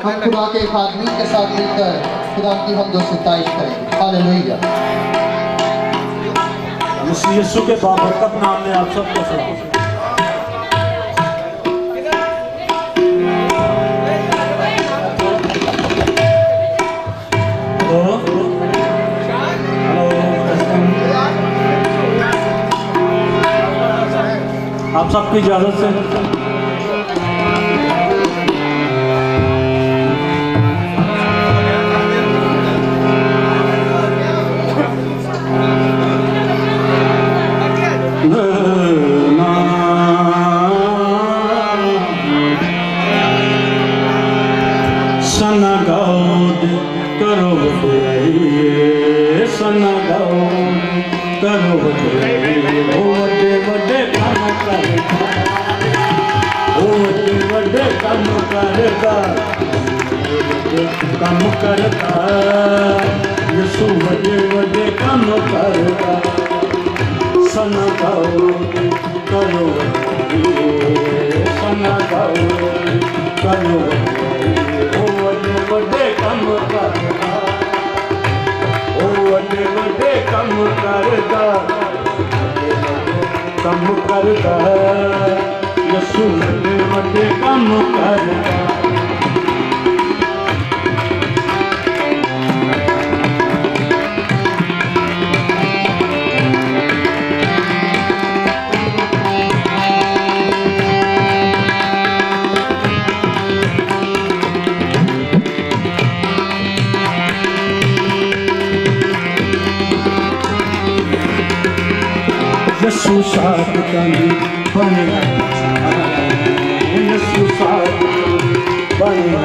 हम खुदा के खादमी के साथ मिलकर खुदा की हमदो सिताइश करेंगे। हालेलुया। यीशु के बाबरकत नाम में आप सबको सलाम। आप सबकी इजाजत से सना गाउद करो सना गाउद करो वड्डे वड्डे काम करता वड्डे काम करता यीशु वड्डे वड्डे काम करता सना गाउद करो सना गाउद करो वड्डे काम करता वड्डे काम करता यीशु वड्डे काम करता। यीशु साथ कभी बनेगा यीशु साथ बनेगा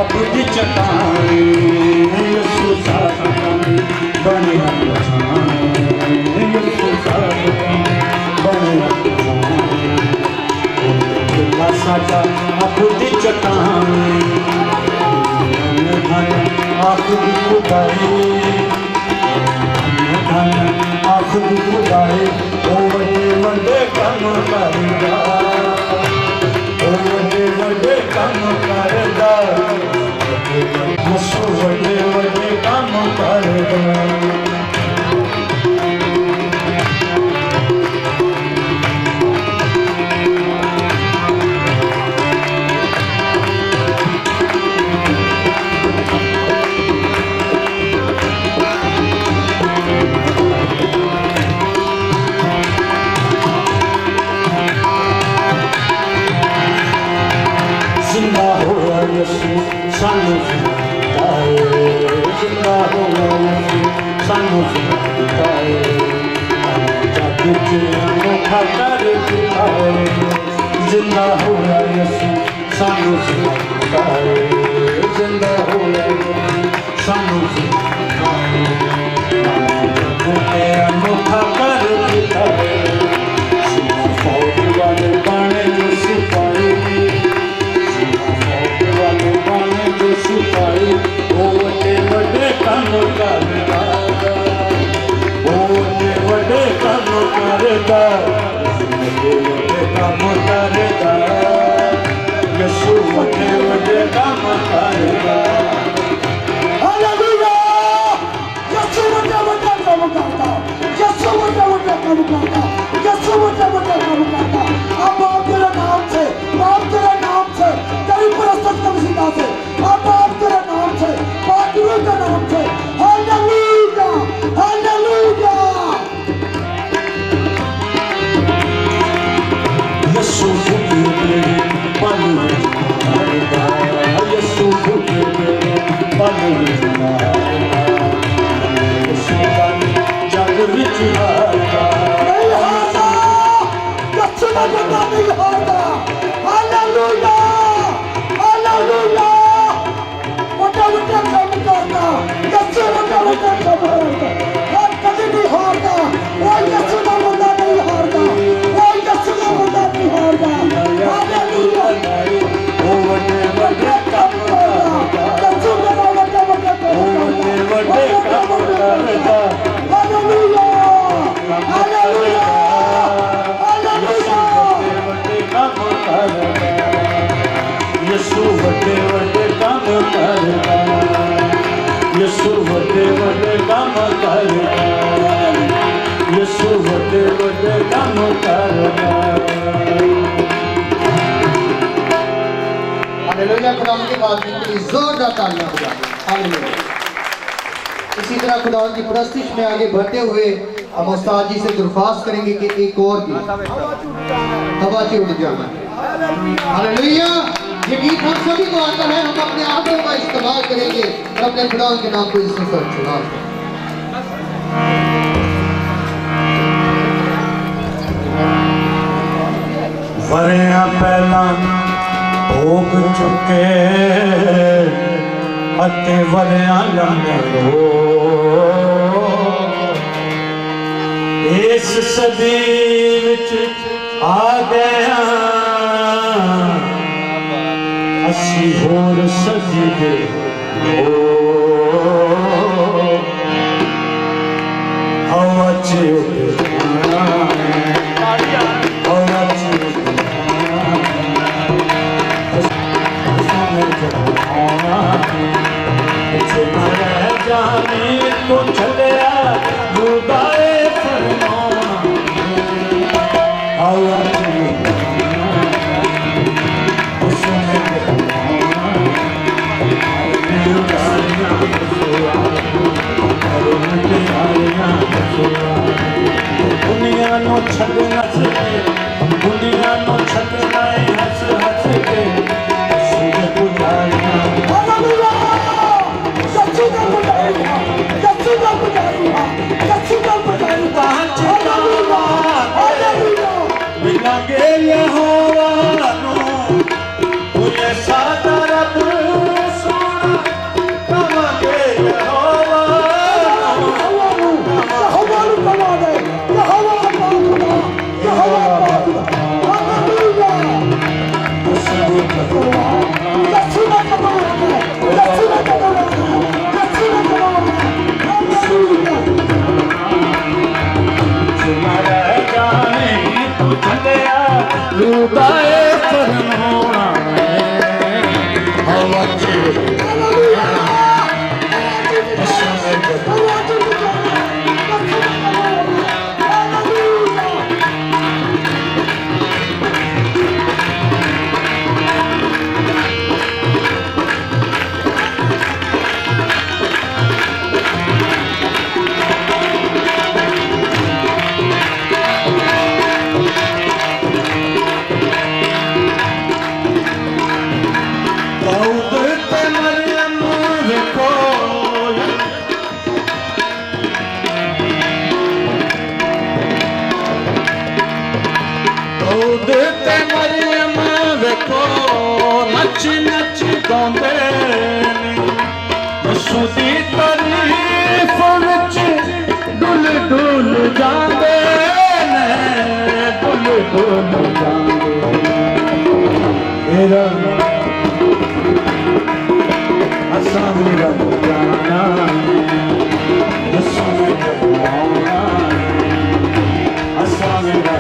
अब चटाए यीशु साथ कभी बनेगा यीशु साथ बनेगा साडा खुदी चट्टान धन आखिरी खुदाई धन आखिरी खुदाई ओ वड्डे वड्डे काम करदा ओ वड्डे वड्डे काम करदा यसु वड्डे वड्डे काम करदा जिंदा होया यसु सानू जिंदाए जिंदा होया यसु सानू जिंदाए जग च अनोखा कर दिखाए जिंदा होया यसु सानू जिंदाए जिंदा होया यसु सानू जिंदाए जग च अनोखा कर दिखाए फौज वाले बने जो सिपाही सिपाही ओ वड्डे वड्डे काम करदा ओ वड्डे वड्डे काम करदा वड्डे वड्डे काम करदा यसु वड्डे वड्डे काम करदा हालेलुया यसु वड्डे वड्डे काम करदा यसु वड्डे वड्डे काम करदा यसु वड्डे वड्डे काम करदा अब बाप तेरे नाम से तेरी परस्तात का वसीला से अब बाप तेरे नाम से पादुरू के नाम से हालेलुया हालेलुया यसु वड्डे पालू करदा यसु वड्डे पालू करदा यसु जग विच हारदा नहीं हारदा हालेलुया हालेलुया वड्डे वड्डे काम करदा यसु वड्डे वड्डे काम करदा और कभी नहीं हारदा वो यसु का बंदा नहीं हारदा वो यसु का बंदा नहीं हारदा हालेलुया ओ वड्डे वड्डे काम करदा यसु का वड्डे वड्डे काम वड्डे काम करदा हालेलुया हालेलुया यसु वड्डे वड्डे काम करदा यसु वड्डे वड्डे काम करदा यसु वड्डे वड्डे काम करदा हालेलुया खुदा की बात के लिए जोरदार तालियां बजाएं हालेलुया। इसी तरह खुदा की प्रस्तिश में आगे बढ़ते हुए हम उस्ताद जी से दरख्वास्त करेंगे कि एक और गीत तबाची उड़ जाना हालेलुया। ये गीत हम सभी को आता है, हम अपने आंखों का इस्तेमाल करेंगे और अपने खुदा के नाम को इसमें पर चुनाव वरिया पहला भोग चुके अते वरिया लंघे हो इस सदी विच आ गया असी होर सदी दे हो हवा च उड़ना हवा च जाने को चलिया गुदाए फरमाना हवा दुनिया नो छड़ना दुनिया नो छड़ना हंस हंस के सूरज बुझाना हालेलुया सच्ची का बुलाया नच नच गांदे यसू दी तारीफ विच डुल डुल जांदे ने डुल डुल जांदे मेरा असा मेरा जाना यसू मेरा जाना असा मेरा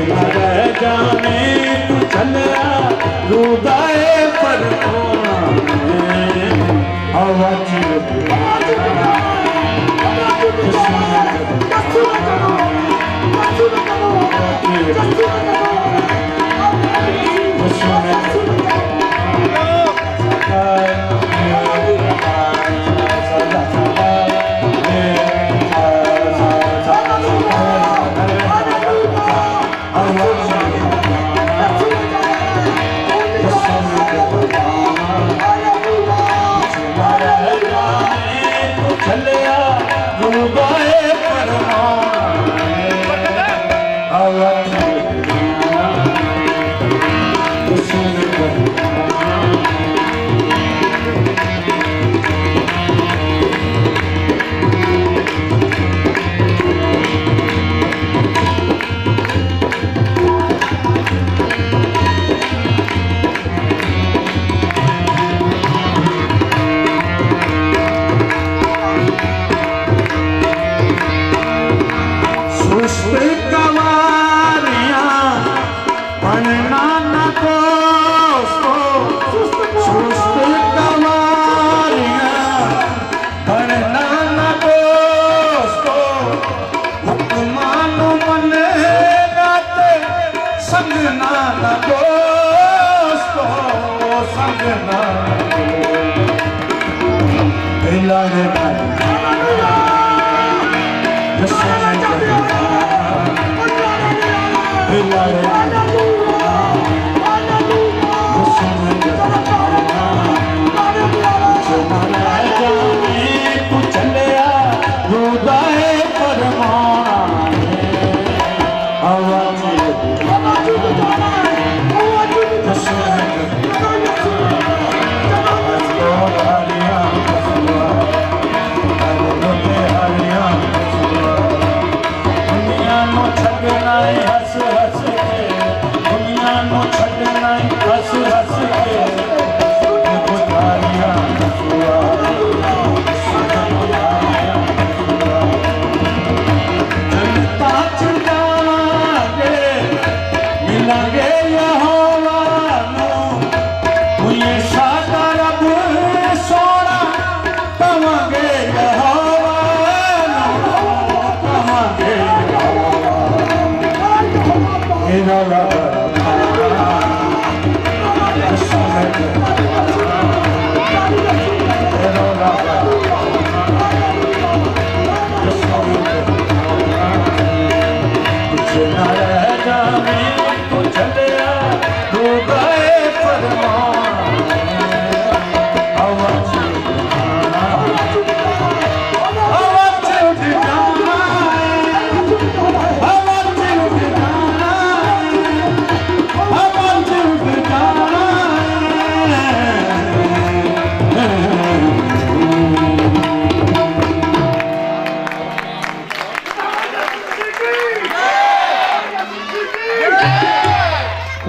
रह जाने तू चलिया रूदाए पर आवाज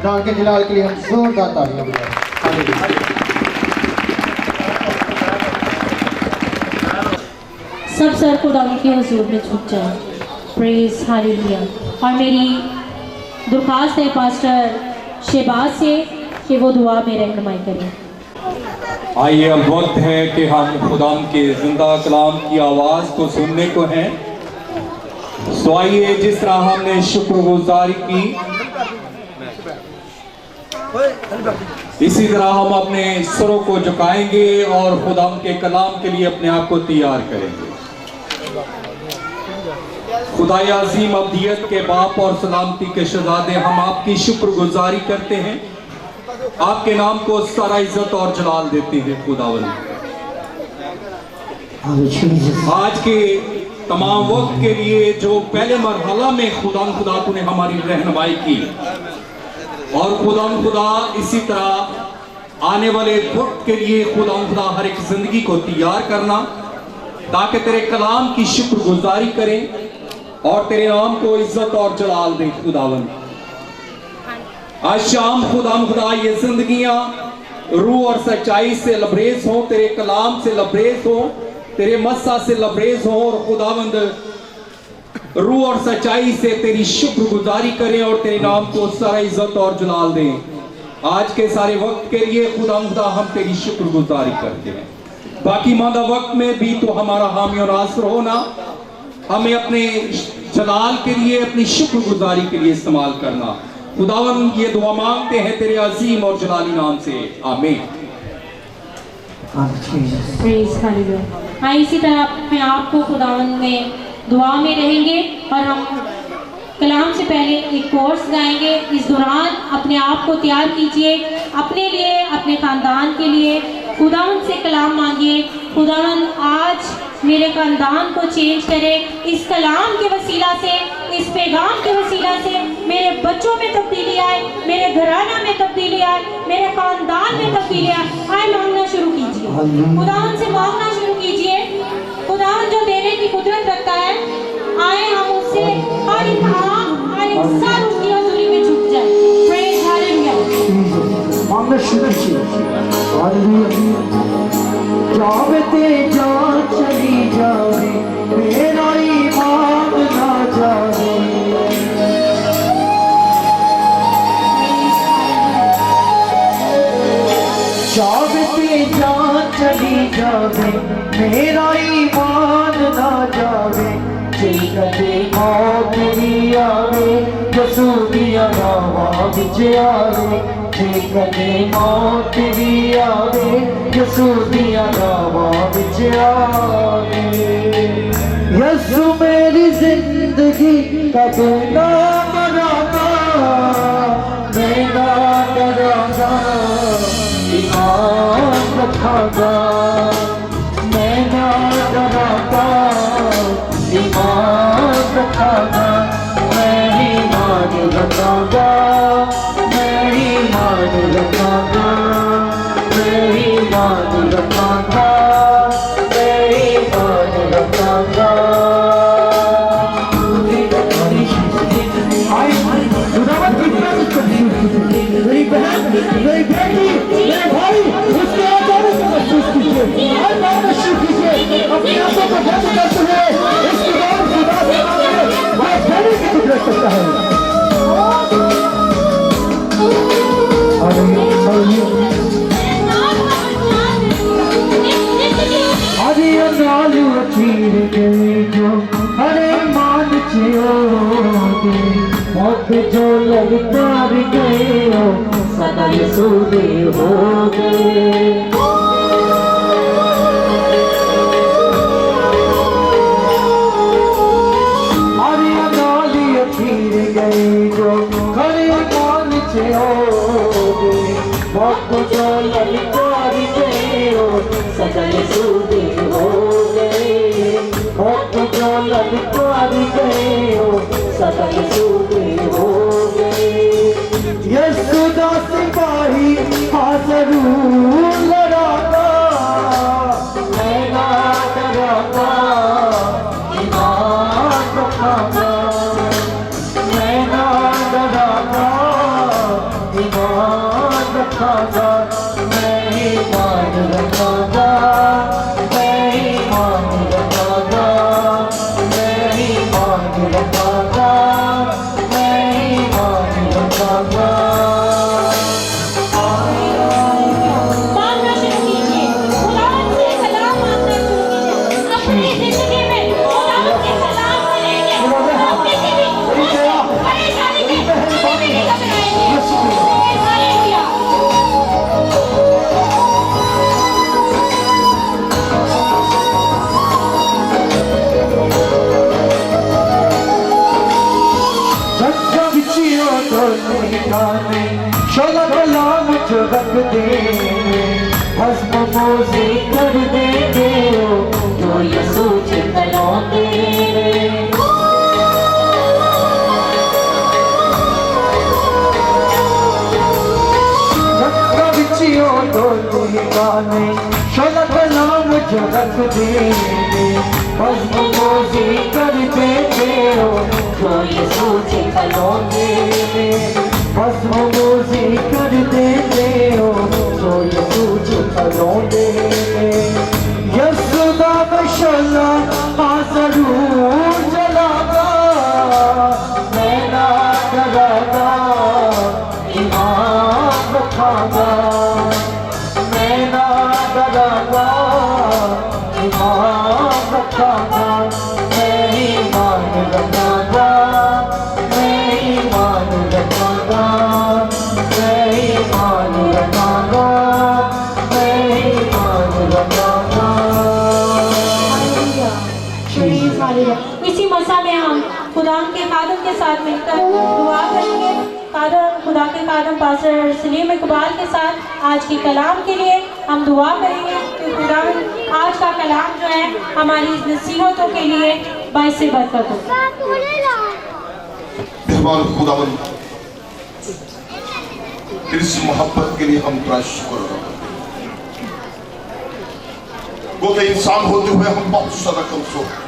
खुदा के जलाल के लिए हम जोरदार तालियां बजाएं। सब सर खुदा के हुजूर में झुक जाए। Praise hallelujah. और मेरी दरख्वास्त है पास्टर शहबाज से कि वो दुआ में रहनुमाई करें। आइए अब वक्त है कि हम खुदाम के जिंदा कलाम की आवाज़ को सुनने को हैं। सो आइए जिस तरह हमने शुक्रगुजारी की इसी तरह हम अपने सरों को झुकाएंगे और खुदाम के कलाम के लिए अपने आप को तैयार करेंगे। खुदाए अजीम अब्दियत के बाप और सलामती के शहजादे, हम आपकी शुक्रगुजारी करते हैं, आपके नाम को सारा इज्जत और जलाल देते हैं खुदावंद। आज के तमाम वक्त के लिए जो पहले मरहला में खुदा तूने हमारी रहनुमाई की और खुदा इसी तरह आने वाले वक्त के लिए खुदा हर एक जिंदगी को तैयार करना ताकि तेरे कलाम की शुक्रगुजारी करें और तेरे नाम को इज्जत और जलाल दे खुदावंद। आज शाम खुदा ये जिंदगियां रूह और सच्चाई से लबरेज हों, तेरे कलाम से लबरेज हों, तेरे मस्सा से लबरेज हों और खुदावंद रूह और सच्चाई से तेरी शुक्रगुजारी करें और तेरे नाम को सारा इज्जत और जलाल दें। आज के सारे वक्त के लिए खुदा हम तेरी शुक्रगुजारी करते हैं। बाकी मादा वक्त में भी तो हमारा हामी और नासर होना, हमें अपने जलाल के लिए अपनी शुक्रगुजारी के लिए इस्तेमाल करना। खुदावन ये दुआ मांगते हैं तेरे अजीम और जलाली नाम से, आमीन। हाँ, इसी तरह अपने आप को खुदावन में दुआ में रहेंगे और हम कलाम से पहले एक कोर्स गाएंगे। इस दौरान अपने आप को तैयार कीजिए, अपने लिए, अपने खानदान के लिए खुदावन से कलाम मांगिए। खुदावन आज मेरे खानदान को चेंज करे, इस कलाम के वसीला से, इस पैगाम के वसीला से मेरे बच्चों में तब्दीली आए, मेरे घराना में तब्दीली आए, मेरे खानदान में तब्दीली आए। आए मांगना शुरू कीजिए, खुदावन से मांगना शुरू कीजिए। खुदावन जो देने की कुदरत रखता है, आए हम उससे हर एक सर उसकी हजूरी में झुक जाए। Praise hallelujah. मांगना शुरू कीजिए। जावे ते जा चली जावे, मेरा ईमान ना जावे। जावे ते जा चली जावे, मेरा ईमान ना जावे। कदे मौत भी आवे, यसू दिया नावां विच आवे। कदे मौत भी आवे, यसू दिया नावां विच आवे। यसू मेरी जिंदगी कदे ना मराना, मैं ना डराना, ईमान रखागा। मैं ना डराना, ईमान रखागा। मैं ईमान रखागा, मैं ईमान रखागा, मैं ईमान रखागा, मैं ईमान रखागा। मेरी बहन, मेरी बेटी, मेरे भाई, उसके आधार से महसूस कीजिए, हर बार महसूस कीजिए। अपने आंखों को बंद करते हुए इसके बाद खुदा से मांगे, वह कहने की कुदरत सकता है। अरे नालू अखीर गए जो अरे मान चियोगे, मौत जो लगतार गए हो सदा यसू दे हो गए। अरे नाली अखीर गए जो अरे मान चियोगे, मौत जो लगतार गए हो सदा यसू दे हो गए। मौत जो लगतार गए हो सदा यसू दे हो गए। यसू दा सिपाही हाज़रूर लड़ाता, मैं ना डराता, ईमान रखागा। मैं ना डराता, ईमान रखागा। मैं ईमान रखागा, मैं ईमान रखागा, मैं ईमान रखागा, डोली गाने शोला कलाम जो रख देंगे भस्म मोज़ी कर देंगे जो यसू चितलाओगे डोली गाने शोला कलाम जो रख देंगे भस्म मोज़ी कर देंगे जो यसू चितलाओगे भस्म मोज़ी कर देंगे जो यसू चितलाओगे यसू दा शोला जरूर जलागा मैं ना डरागा ईमान रखागा मैं ना डरागा ईमान रखागा मैं ईमान रखागा मैं ईमान रखागा मैं ईमान रखागा मैं ईमान रखागा। इसी मसा में हम खुदा के खादम के साथ मिलकर दुआ करेंगे। खुदा के खादम पास्टर सलीम इकबाल के साथ आज के कलाम के लिए हम दुआ करेंगे कि खुदा आज का कलाम जो है हमारी नसीहतों के लिए बाइस से बरकत हो। मेहरबान खुदावन तेरी इस मोहब्बत के लिए हम तेरा शुक्र अदा करते हैं। वो तो इंसान होते हुए हम बहुत ज्यादा कमजोर हैं,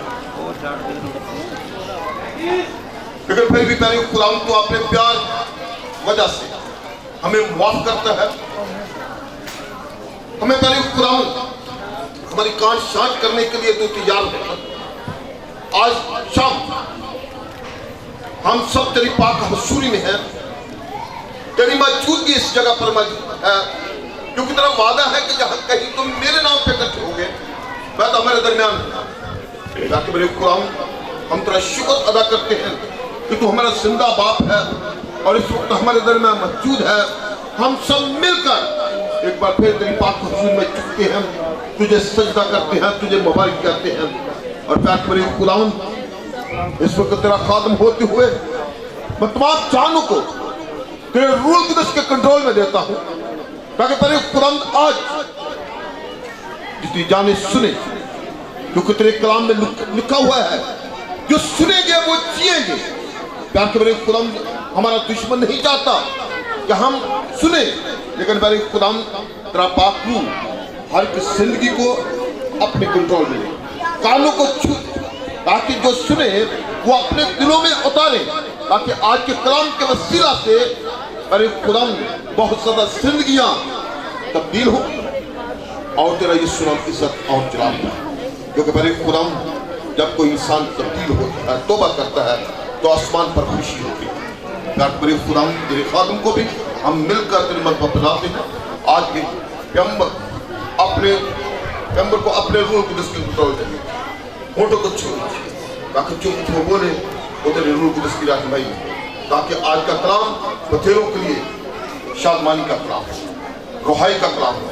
लेकिन फिर भी तेरे खुदावन तो अपने प्यार वजह से हमें माफ करता है। हमें तेरे खुदावन हमारी कांच साझ करने के लिए तो तैयार है। आज शाम हम सब तेरी पाक हसूरी में हैं, तेरी मौजूदगी इस जगह पर मौजूद है, क्योंकि तेरा वादा है कि जहां कहीं तुम मेरे नाम पे इकट्ठे होगे मैं तो हमारे दरमियान ताकि मेरे खुदावन हम तेरा शुक्र अदा करते हैं कि तू हमारा जिंदा बाप है और इस वक्त हमारे दरमियान मौजूद है। हम सब मिलकर एक बार फिर तेरी पाक हुजूर में झुकते हैं, तुझे सजदा करते हैं, तुझे मुबारक करते हैं। और प्यार मेरे खुदावन इस वक्त तेरा खादम होते हुए मैं तमाम जानों को तेरे रूल कुदस के कंट्रोल में देता हूं, ताकि तेरे खुदावन आज जितनी जाने सुने, क्योंकि तेरे कलाम में लिखा हुआ है जो सुनेंगे वो जिएंगे। प्यार के मेरे खुदावन हमारा दुश्मन नहीं चाहता कि हम सुने, लेकिन मेरे खुदावन तेरा पाक रूह हर एक जिंदगी को अपने कंट्रोल में ले, कानों को छू, ताकि जो सुने वो अपने दिलों में उतारे, ताकि आज के कलाम के वसीला से मेरे खुदावन बहुत ज्यादा जिंदगियां तब्दील हो और तेरा यीशु नाम की इज्जत और जलाल है। क्योंकि मेरे खुदावन जब कोई इंसान तब्दील होता है, तौबा करता है, तो आसमान पर खुशी होती है। मेरे खुदावन तेरे खादम को भी हम मिलकर तेरे मन पर बनाते हैं। आज के पैगंबर को अपने रूह को जिसके कंट्रोल देंगे, होठों को छू ताकि चुप हो बोले वो तेरे रूह को जिसकी रहनुमाई, ताकि आज का कलाम बथेरों के लिए शादमानी का कलाम हो, रुहाई का कलाम हो,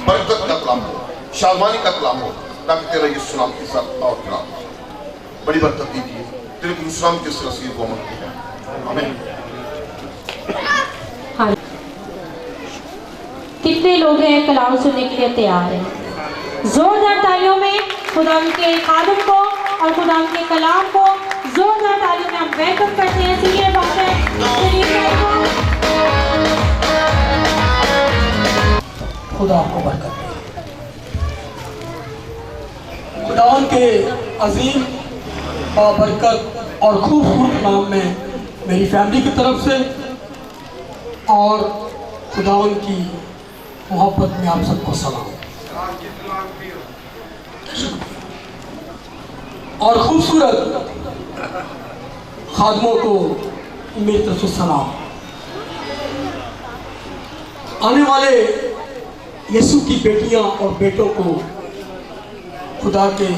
बरकत का कलाम हो, शादमानी का कलाम हो, ताकि तेरा यीशु नाम के साथ और कलाम बड़ी बरकत दीजिए। तेरे यीशु नाम के रसीद को मांगते हैं, आमीन। कितने लोग हैं कलाम सुनने के लिए तैयार हैं? जोरदार तालियों में खुदा के खादम को और खुदा के कलाम को जोरदार तालियों में हम वेलकम करते हैं। सीनियर पास्टर खुदा आपको बरकत दे। खुदा के अजीम बरकत और खूबसूरत नाम में मेरी फैमिली की तरफ से और खुदावन की मोहब्बत में आप सबको सलाम और खूबसूरत खादमों को मेरी तरफ से सलाम। आने वाले यीशु की बेटियां और बेटों को खुदा के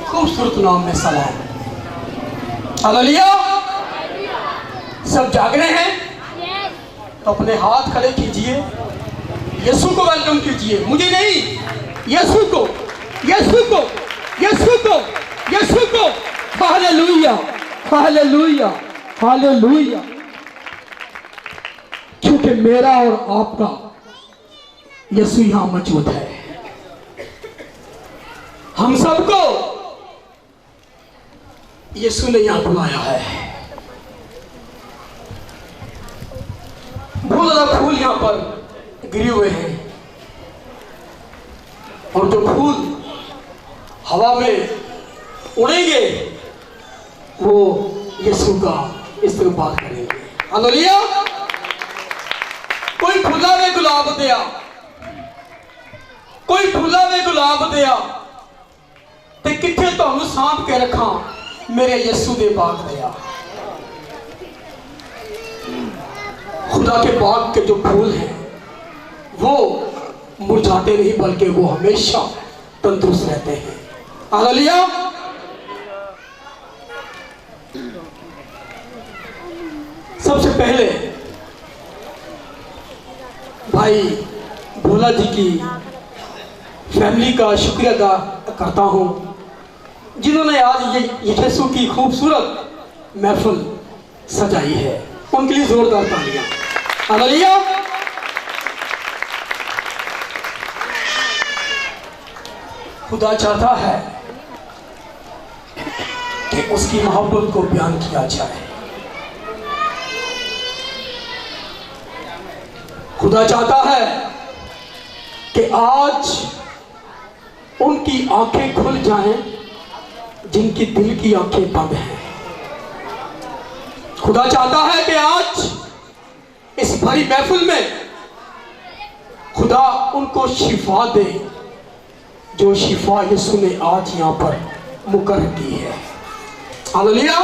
खूबसूरत नाम में सलाम। हालेलुया। सब जाग रहे हैं तो अपने हाथ खड़े कीजिए, यीशु को वेलकम कीजिए, मुझे नहीं, यीशु को, यीशु को, यीशु को, यीशु को। Hallelujah, hallelujah, hallelujah. कि मेरा और आपका यीशु यहां मौजूद है। हम सबको यीशु ने यहां बुलाया है। बहुत ज्यादा फूल यहां पर गिरे हुए हैं और जो फूल हवा में उड़ेंगे वो यीशु का इस्तेमाल करेंगे। हालेलुया। कोई फूला में गुलाब दिया, कोई फूला में गुलाब दिया ते किथे तुहानू सांभ के रखा, मेरे यीशु दे बाग दिया। खुदा के बाग के जो फूल हैं वो मुरझाते नहीं बल्कि वो हमेशा तंदुरुस्त रहते हैं। हालेलुया। सबसे पहले भाई भोला जी की फैमिली का शुक्रिया अदा करता हूं जिन्होंने आज ये यीशु की खूबसूरत महफिल सजाई है। उनके लिए जोरदार तालियां। हालेलुया। खुदा चाहता है कि उसकी मोहब्बत को बयान किया जाए। खुदा चाहता है कि आज उनकी आंखें खुल जाएं जिनकी दिल की आंखें बंद हैं। खुदा चाहता है कि आज इस भरी महफिल में खुदा उनको शिफा दे, जो शिफा यीशु ने आज यहां पर मुकर्रर की है। हालेलुया।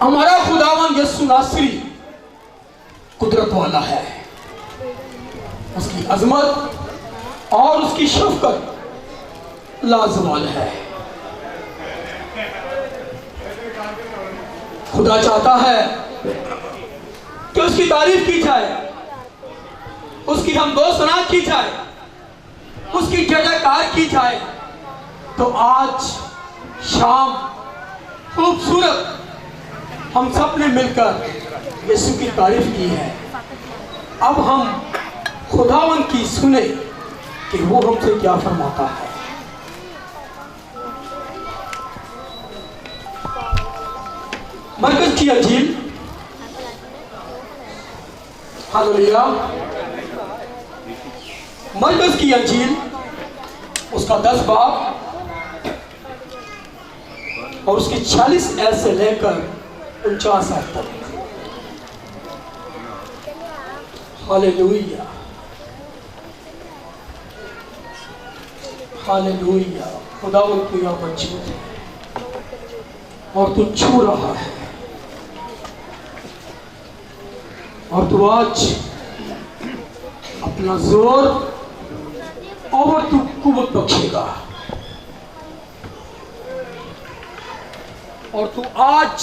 हमारा खुदावन यीशु नासरी कुदरत वाला है। उसकी अजमत और उसकी शफकत लाजवाल है। खुदा चाहता है कि उसकी तारीफ की जाए, उसकी हमदो सना की जाए, उसकी जयकार की जाए। तो आज शाम खूबसूरत हम सब ने मिलकर यीशु की तारीफ की है। अब हम खुदावन की सुने कि वो हमसे क्या फरमाता है। मरकज की अंजील, हालेलुया, मरकज की अंजील उसका 10 बाब और उसकी 46 ऐसे से लेकर 49 आयत तक। Hallelujah, hallelujah. खुदावन तू यहाँ मौजूद है और तू छू रहा है और तू आज अपना जोर और तू कुव्वत बख्शेगा और तू आज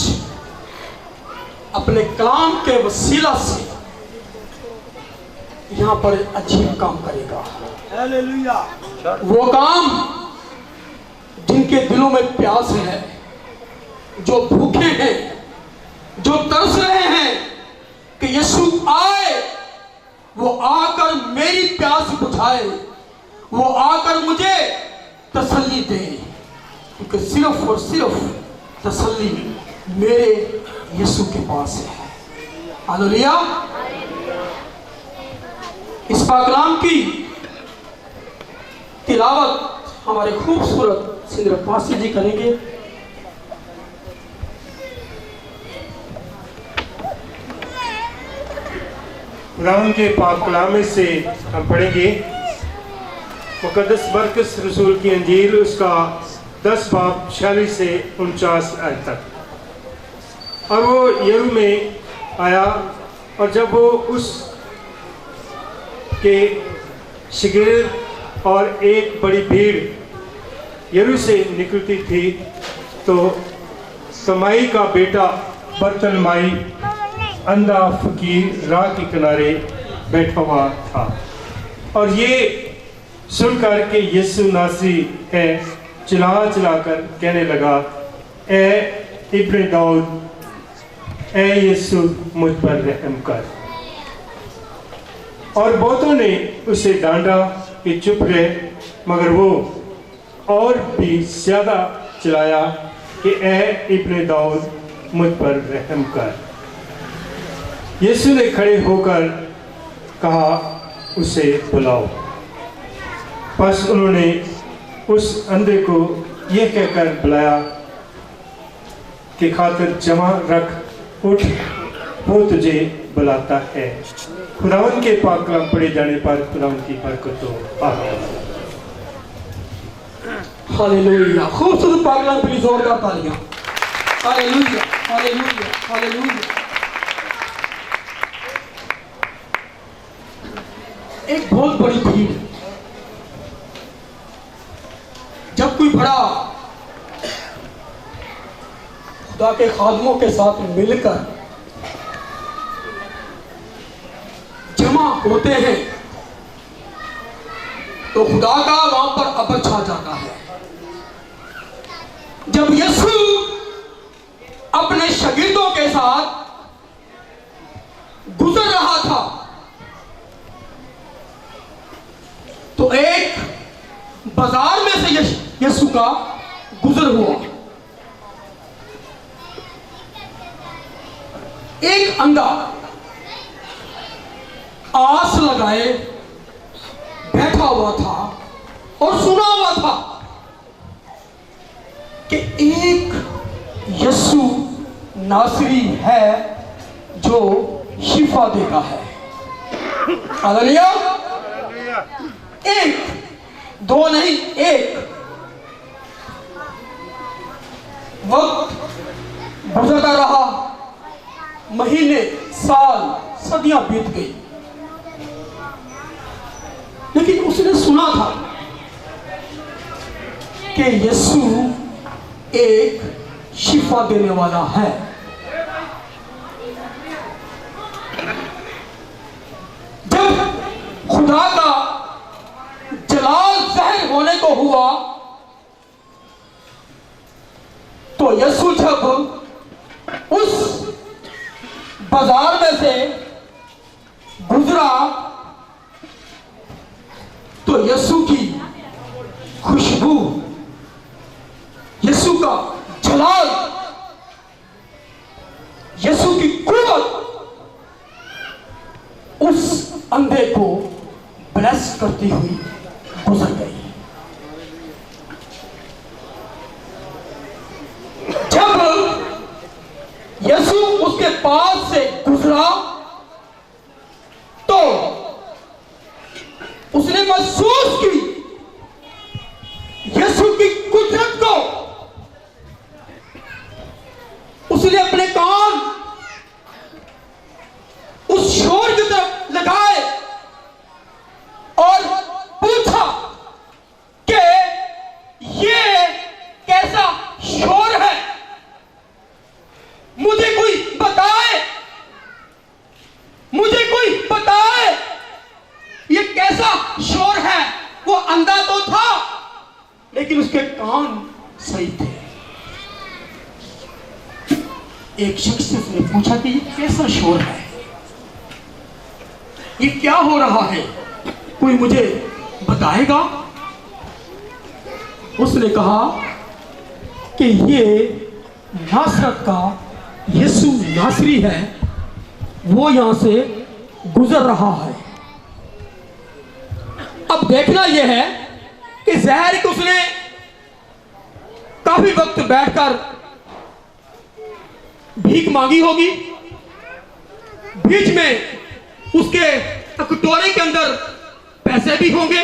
अपने कलाम के वसीला से यहाँ पर अजीब काम करेगा। हालेलुया। वो काम जिनके दिलों में प्यास है, जो भूखे हैं, जो तरस रहे हैं कि यीशु आए, वो आकर मेरी प्यास बुझाए, वो आकर मुझे तसल्ली दे, क्योंकि सिर्फ और सिर्फ तसल्ली मेरे यीशु के पास है। हालेलुया। इस पाकलाम की तिलावत हमारे खूबसूरत सिंदर पासी जी करेंगे। खुदावंद के पाक कलाम से हम पढ़ेंगे मुकद्दस मरकस रसूल की अंजील उसका 10 बाब 46 से 49 आयत तक। और वो यरू में आया और जब वो उस के शिगिर और एक बड़ी भीड़ यरू से निकलती थी तो समाई का बेटा बर्तनमाई अंधा फकीर राह के किनारे बैठा हुआ था और ये सुनकर के यीशु नासरी है चिल्ला चिल्लाकर कहने लगा, ए इब्ने दाऊद ऐ यीशु मुझ पर रहम कर। और बहुतों ने उसे डांटा कि चुप रहे, मगर वो और भी ज्यादा चिल्लाया कि ऐ इब्ने दाऊद मुझ पर रहम कर। यीशु ने खड़े होकर कहा, उसे बुलाओ। बस उन्होंने उस अंधे को यह कहकर बुलाया कि खातिर जमा रख, उठ, वो तुझे बुलाता है। खुदावन के पाक कलाम पढ़े जाने पर खुदावन की बरकत हो। आमीन। हालेलुया। खूबसूरत पाक कलाम के लिए जोरदार तालियां। Hallelujah, hallelujah, hallelujah. एक बहुत बड़ी भीड़, जब कोई बड़ा खुदा के खादमों के साथ मिलकर जमा होते हैं तो खुदा का वहां पर अबर छा जाता है। जब यीशु अपने शागिर्दों के साथ गुजर रहा था तो एक बाजार में से यीशु का गुजर हुआ। एक अंधा आस लगाए बैठा हुआ था और सुना हुआ था कि एक यीशु नासरी है जो शिफा देता है। हालेलुया। एक, दो नहीं, एक। वक्त गुजरता रहा, महीने, साल, सदियां बीत गई, लेकिन उसने सुना था कि यीशु एक शिफा देने वाला है। जब खुदा का जलाल ज़ाहिर होने को हुआ तो यीशु जब उस बाजार में से गुजरा तो यीशु की खुशबू, यीशु का जलाल, यीशु की कुव्वत उस अंधे को ब्लेस करती हुई गुजर गई। जब यीशु उसके पास से गुजरा तो उसने महसूस की यीशु की कुदरत को। उसने अपने कान उस शोर की तरफ लगाए और पूछा कि ये कैसा शोर है, मुझे कोई बताए, मुझे कोई बताए ये कैसा शोर है। वो अंधा तो था लेकिन उसके कान सही थे। एक शख्स से उसने पूछा कि ये कैसा शोर है, ये क्या हो रहा है, कोई मुझे बताएगा। उसने कहा कि ये नासरत का यीशु नासरी है, वो यहां से गुजर रहा है। अब देखना यह है कि ज़ाहिर कि उसने काफी वक्त बैठकर भीख मांगी होगी, बीच में उसके कटोरे के अंदर पैसे भी होंगे,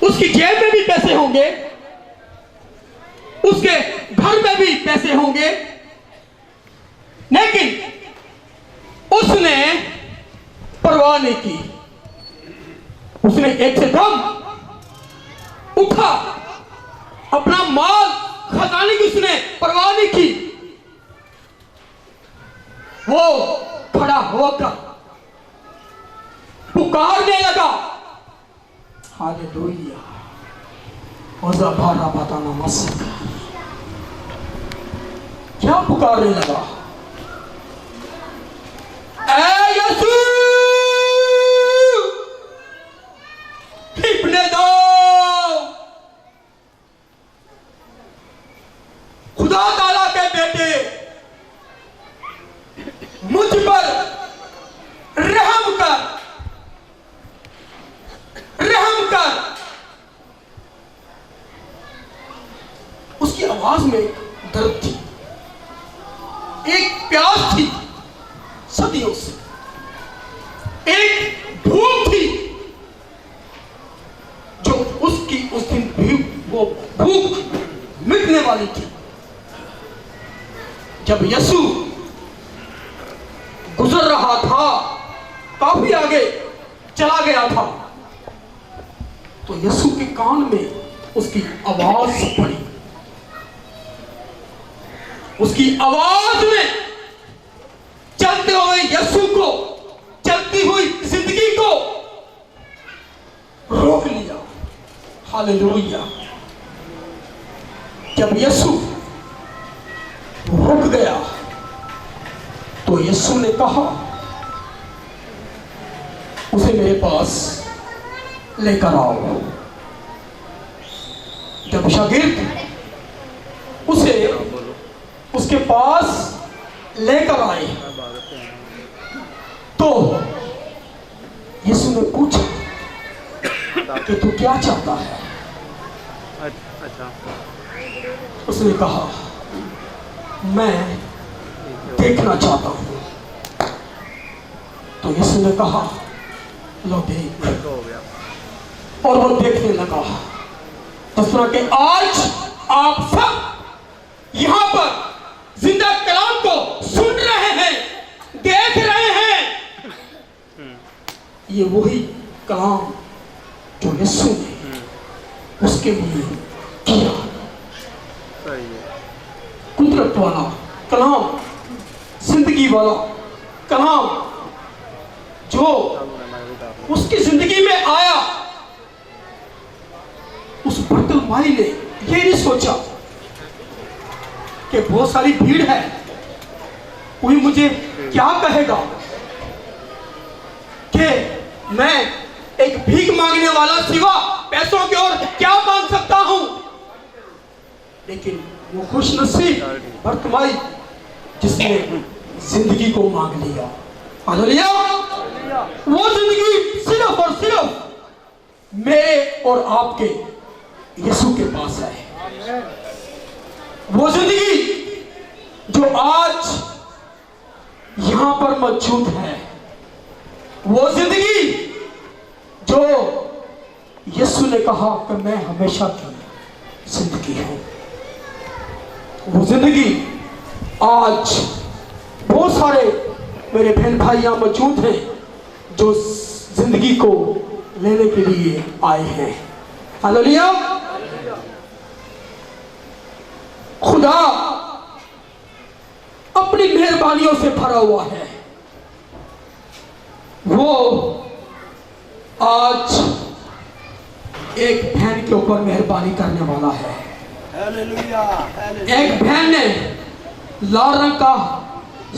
उसकी जेब में भी पैसे होंगे, उसके घर में भी पैसे होंगे, लेकिन उसने परवाह नहीं की। उसने एक से दम उठा, अपना माल खजाने की उसने परवाह नहीं की। वो खड़ा होकर पुकारने लगा, हालेलुया, क्या पुकारने लगा, ऐ यीशु इब्ने दाऊद, खुदा ताला के बेटे, मुझ पर रहम कर, रहम कर। उसकी आवाज में दर्द थी, एक प्यास थी सदियों से, एक भूख थी जो उसकी उस दिन भी वो भूख मिटने वाली थी। जब यीशु गुजर रहा था, काफी आगे चला गया था, तो यीशु के कान में उसकी आवाज पड़ी। उसकी आवाज में चलते हुए यीशु को, चलती हुई जिंदगी को रोक लिया। हालेलुया। जब यीशु रुक गया तो यीशु ने कहा, उसे मेरे पास लेकर आओ। जब शागिर्द उसे उसके पास लेकर आए तो यीशु ने पूछा कि तू क्या चाहता है? उसने कहा, मैं देखना चाहता हूं। तो यीशु ने कहा, लो देख। और वो देखने लगा। तो सुना कि आज आप सब यहां पर जिंदा कलाम को सुन रहे हैं, देख रहे हैं। ये वही कलाम जो यीशु ने उसके लिए किया। कुदरत वाला कलाम, जिंदगी वाला कलाम जो उसकी जिंदगी में आया। उस बर्तिमाई ने ये नहीं सोचा कि बहुत सारी भीड़ है, कोई मुझे क्या कहेगा, कि मैं एक भीख मांगने वाला सिवा पैसों की ओर क्या मांग सकता हूं। लेकिन वो खुशनसीब बर्तिमाई जिसने जिंदगी को मांग लिया। हालेलुया। वो जिंदगी सिर्फ और सिर्फ मेरे और आपके यीशु के पास है। वो जिंदगी जो आज यहां पर मौजूद है, वो जिंदगी जो यीशु ने कहा कि मैं हमेशा की जिंदगी हूं, वो जिंदगी आज बहुत सारे मेरे बहन भाई यहां मौजूद हैं जो जिंदगी को लेने के लिए आए हैं। हालेलुया। खुदा अपनी मेहरबानियों से भरा हुआ है। वो आज एक बहन के ऊपर मेहरबानी करने वाला है। एक बहन ने लाल रंग का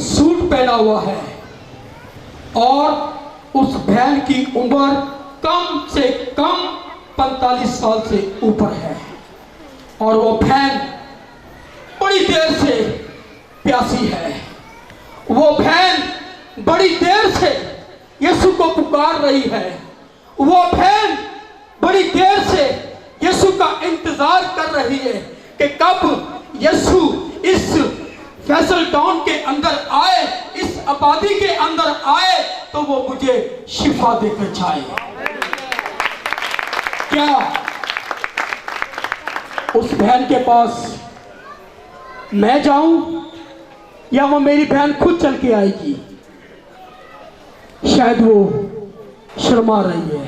सूट पहना हुआ है और उस बहन की उम्र कम से कम 45 साल से ऊपर है और वो बहन बड़ी देर से प्यासी है। वो बहन बड़ी देर से यीशु को पुकार रही है। वो बहन बड़ी देर से यीशु का इंतजार कर रही है कि कब यीशु इस फैसल टाउन के अंदर आए, इस आबादी के अंदर आए तो वो मुझे शिफा देकर जाए। क्या उस बहन के पास मैं जाऊं या वो मेरी बहन खुद चल के आएगी? शायद वो शर्मा रही है।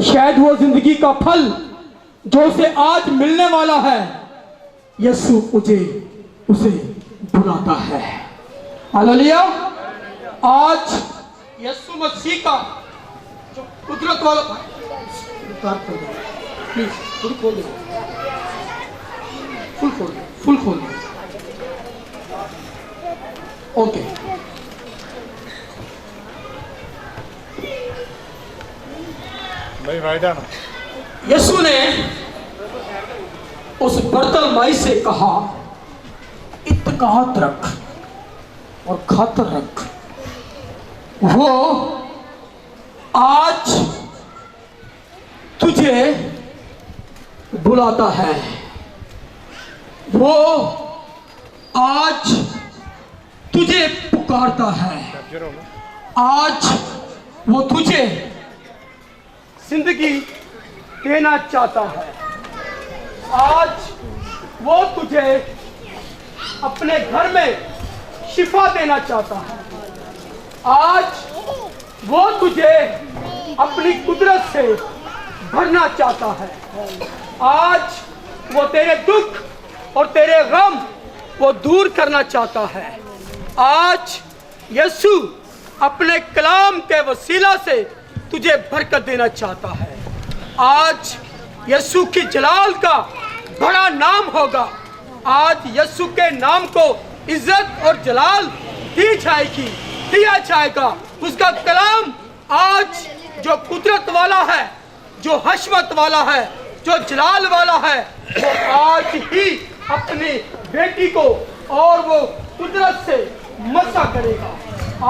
शायद वो जिंदगी का फल जो उसे आज मिलने वाला है, यीशु उसे बुलाता है। हालेलुया। आज यीशु मसीह का जो कुदरत वाला, प्लीज फुल खोल दो, फुल खोल दो, फुल खोल दो। ओके। भाई फायदा ना। यीशु ने उस बर्तलमाई से कहा, इत्कात रख और खातर रख, वो आज तुझे बुलाता है, वो आज तुझे पुकारता है, आज वो तुझे जिंदगी देना चाहता है, आज वो तुझे अपने घर में शिफा देना चाहता है, आज वो तुझे अपनी कुदरत से भरना चाहता है, आज वो तेरे दुख और तेरे गम वो दूर करना चाहता है, आज यीशु अपने कलाम के वसीला से तुझे बरकत देना चाहता है, आज यीशु की जलाल का बड़ा नाम होगा, आज यीशु के नाम को इज्जत और जलाल दी जाएगी, दिया जाएगा। उसका कलाम आज जो कुदरत वाला है, जो हशमत वाला है, जो जलाल वाला है, वो आज ही अपनी बेटी को और वो कुदरत से मसा करेगा।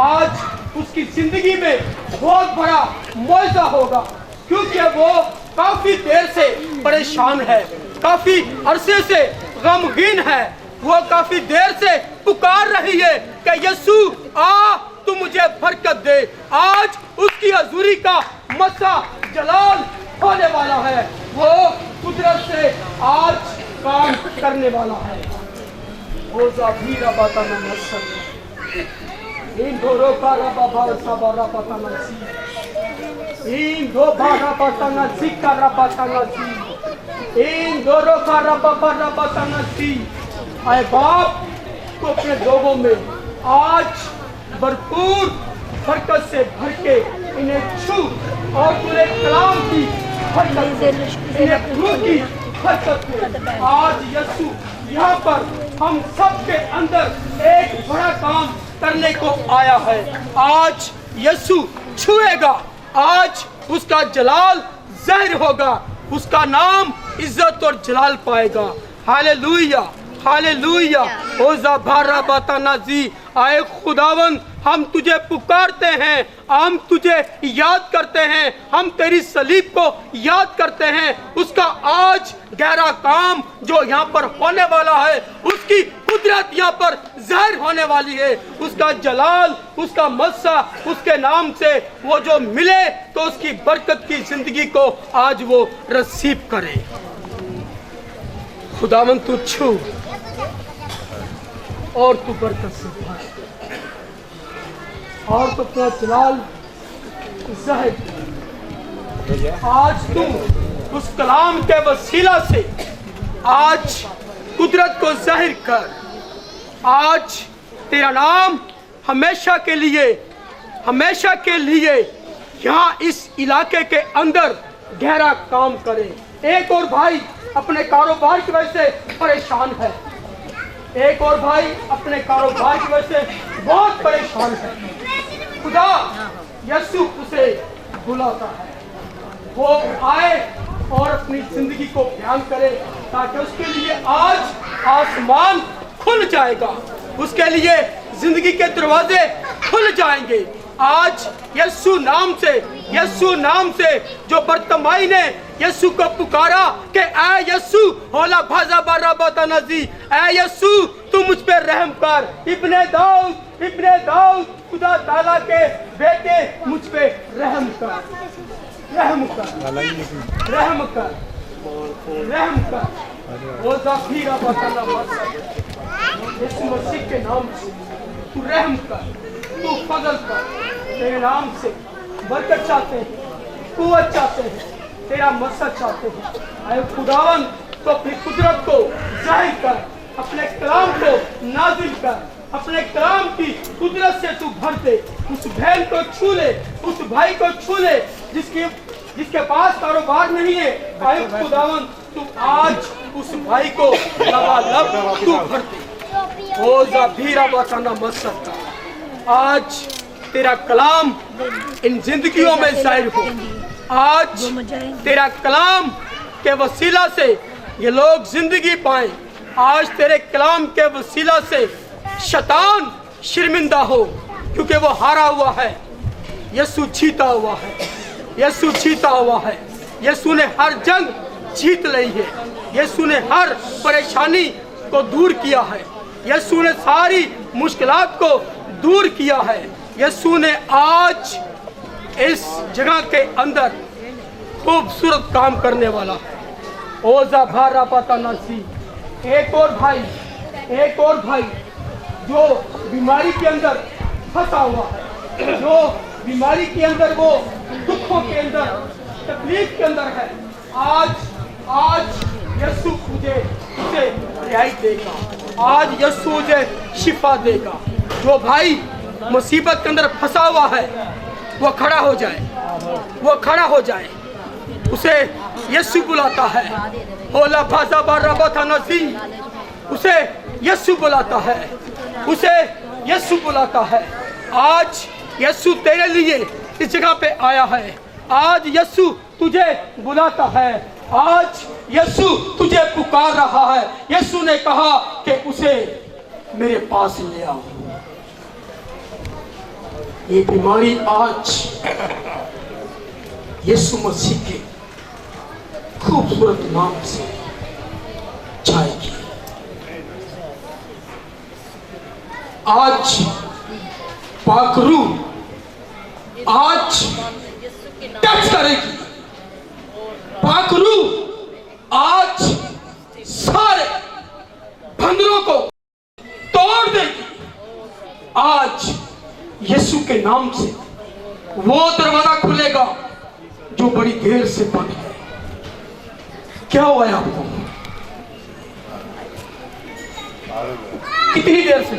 आज उसकी जिंदगी में बहुत बड़ा मौजूदा होगा, क्योंकि वो काफी देर से परेशान है, काफी अरसे से गमगीन है, वो काफी देर से पुकार रही है कि यीशु आ तू मुझे बरकत दे। आज उसकी हजूरी का मसा जलाल होने वाला है, वो कुदरत से आज काम करने वाला है। आए बाप को अपने लोगों में आज भरपूर बरकत से भर के इन्हें छू और पूरे कलाम की बरकत से इन्हें छू की बरकत से आज यीशु यहाँ पर हम सब के अंदर एक बड़ा काम करने को आया है। आज यीशु छुएगा, आज उसका जलाल ज़ाहिर होगा, उसका नाम इज्जत और जलाल पाएगा। Hallelujah hallelujah. ओज़ा भारा बतानाजी। आए खुदावन, हम तुझे पुकारते हैं, हम तुझे याद करते हैं, हम तेरी सलीब को याद करते हैं। उसका आज गहरा काम जो यहाँ पर होने वाला है, उसकी कुदरत यहाँ पर ज़ाहिर होने वाली है, उसका जलाल, उसका मस्सा, उसके नाम से वो जो मिले तो उसकी बरकत की जिंदगी को आज वो रसीब करे। खुदावन तू छू और तू बरकत से भर और तो अपना जलाल ज़ाहिर। आज तू उस कलाम के वसीला से आज कुदरत को ज़ाहिर कर। आज तेरा नाम हमेशा के लिए यहाँ इस इलाके के अंदर गहरा काम करे। एक और भाई अपने कारोबार की वजह से परेशान है, एक और भाई अपने कारोबार की वजह से बहुत परेशान है। खुदा यीशु उसे बुलाता है, वो आए और अपनी जिंदगी को बयान करे, ताकि उसके लिए आज आसमान खुल जाएगा, उसके लिए जिंदगी के दरवाजे खुल जाएंगे। आज यीशु नाम से जो बर्तमाई ने यीशु को पुकारा कि ऐ यीशु होला भाजा बारा बतानाजी, ऐ यीशु तू मुझ पे रहम कर, इब्ने दाऊद खुदा ताला के बेटे मुझ पे रहम कर। वो ज़ाफीरा बताना यीशु मसीह के नाम से तू रहम कर, तू फजल कर। तेरे नाम से बरकत चाहते हैं, कुव्वत चाहते हैं, तेरा मकसद चाहते हैं। आए खुदावन तो अपनी कुदरत को जाहिर कर, अपने कलाम को नाजिल कर, अपने कलाम की कुदरत से तू भर दे। उस बहन को छू ले, उस भाई को छू ले जिसके पास कारोबार नहीं है। आए खुदावन तू आज उस भाई को लबालब तू भर दे। ओ ज़ाफीरा बताना मत सकता। आज तेरा कलाम इन जिंदगियों में जाहिर हो। आज तेरा कलाम के वसीला से ये लोग जिंदगी पाएं। आज तेरे कलाम के वसीला से शैतान शर्मिंदा हो, क्योंकि वो हारा हुआ है, यीशु जीता हुआ है, यीशु जीता हुआ है। यीशु ने हर जंग जीत ली है, यीशु ने हर परेशानी को दूर किया है, यीशु ने सारी मुश्किलात को दूर किया है। यीशु ने आज इस जगह के अंदर खूबसूरत काम करने वाला है। ओजा भारा पता नसी। एक और भाई जो बीमारी के अंदर फंसा हुआ है, जो बीमारी के अंदर, वो दुखों के अंदर, तकलीफ के अंदर है, आज यीशु तुझे उसे रिहाई देगा। आज यीशु तुझे शिफा देगा। जो भाई मुसीबत के अंदर फंसा हुआ है वो खड़ा हो जाए, वो खड़ा हो जाए। उसे यीशु बुलाता है। होला भाजा बारा था नसी। उसे यीशु बुलाता है, उसे यीशु बुलाता है। आज यीशु तेरे लिए इस जगह पे आया है। आज यीशु तुझे बुलाता है। आज यीशु तुझे पुकार रहा है। यीशु ने कहा कि उसे मेरे पास ले आओ। ये बीमारी आज यीशु मसीह के खूबसूरत नाम से जाएगी। आज पाकरू आज टच करेगी। पाकरू आज सारे बंधनों को तोड़ देगी। आज यीशु के नाम से वो दरवाजा खुलेगा जो बड़ी देर से बंद है। क्या हुआ है आपको? कितनी देर से?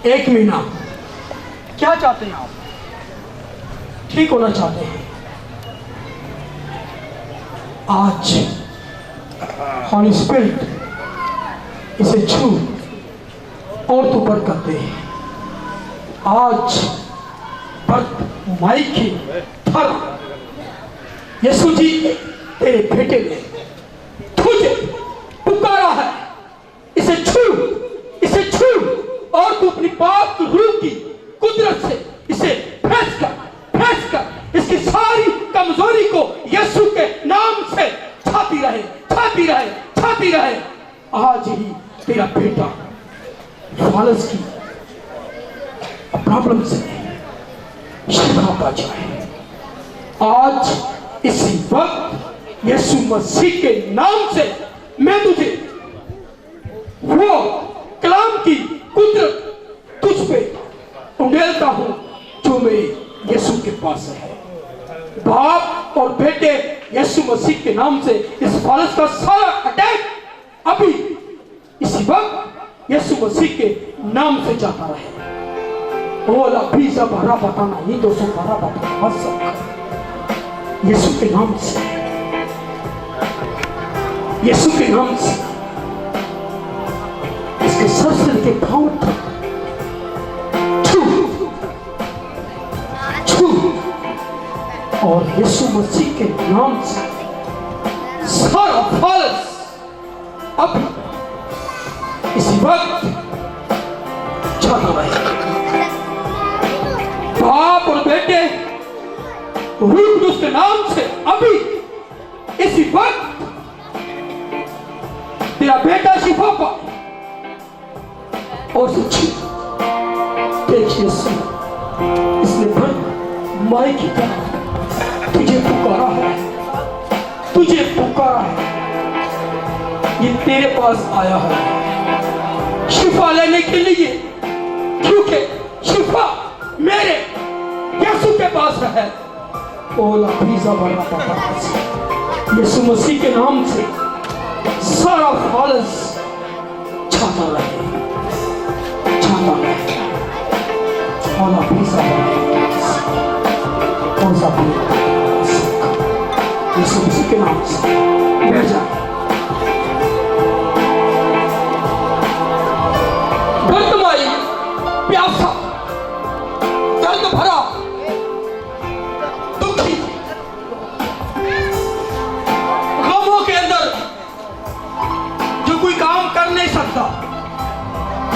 1 महीना। क्या चाहते हैं आप? ठीक होना चाहते हैं। आज हॉली स्पिरिट इसे छू और तू बरकत दे। आज बर्थ माई की थर यीशु जी तेरे बेटे ने तुझे पुकारा है। इसे छू और तू अपनी पाप रूह की कुदरत से इसे फेंस कर इसकी सारी कमजोरी को यीशु के नाम से छाती रहे। आज ही तेरा बेटा फालस की प्रॉब्लम से शिफा पा जाए। आज इसी वक्त यीशु मसीह के नाम से मैं तुझे वो कलाम की कुदरत तुझ पे उंडेलता हूं जो मेरे यीशु के पास है। बाप और बेटे यीशु मसीह के नाम से इस फालस का सारा अटैक अभी इसी वक्त यीशु मसीह के नाम से जाता रहे। ओला पीजा भरा बताना ये 212 बताना मत सकता। यीशु के नाम से, यीशु के नाम से इसके सर से लेके पांव तक छू और यीशु मसीह के नाम से सारा फालस अब इसी वक्त जाता रहे। बाप और बेटे रूह उसके नाम से अभी इसी वक्त तेरा बेटा शिफा पाए और सच्ची देखिए इसने भर माई की तरह तुझे पुकारा है। ये तेरे पास आया है शिफा लेने के लिए, क्योंकि शिफा मेरे यीशु के पास है। ओला पीजा बना पापा यीशु मसीह के नाम से सारा फालस छाता रहे। ओला पीजा यीशु मसीह के नाम से बैठ जा।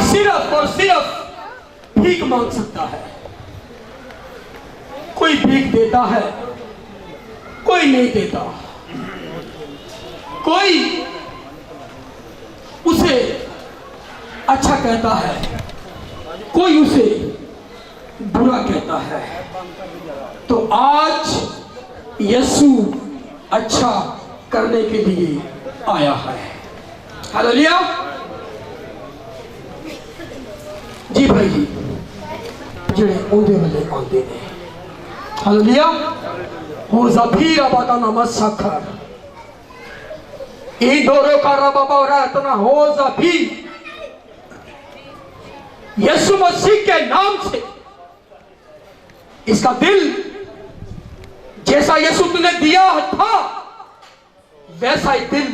सिर्फ और सिर्फ भीख मांग सकता है। कोई भीख देता है, कोई नहीं देता। कोई उसे अच्छा कहता है, कोई उसे बुरा कहता है। तो आज यीशु अच्छा करने के लिए आया है। हालेलुया। जी भाई जी, जिन्हें आंदे वाले आंदे ने। हालेलुया। हो ज़फीरा बाता नमस सखर ई दोरो का रबा बावरा तना हो ज़फी। यीशु मसीह के नाम से इसका दिल जैसा यीशु तुमने दिया था वैसा ही दिल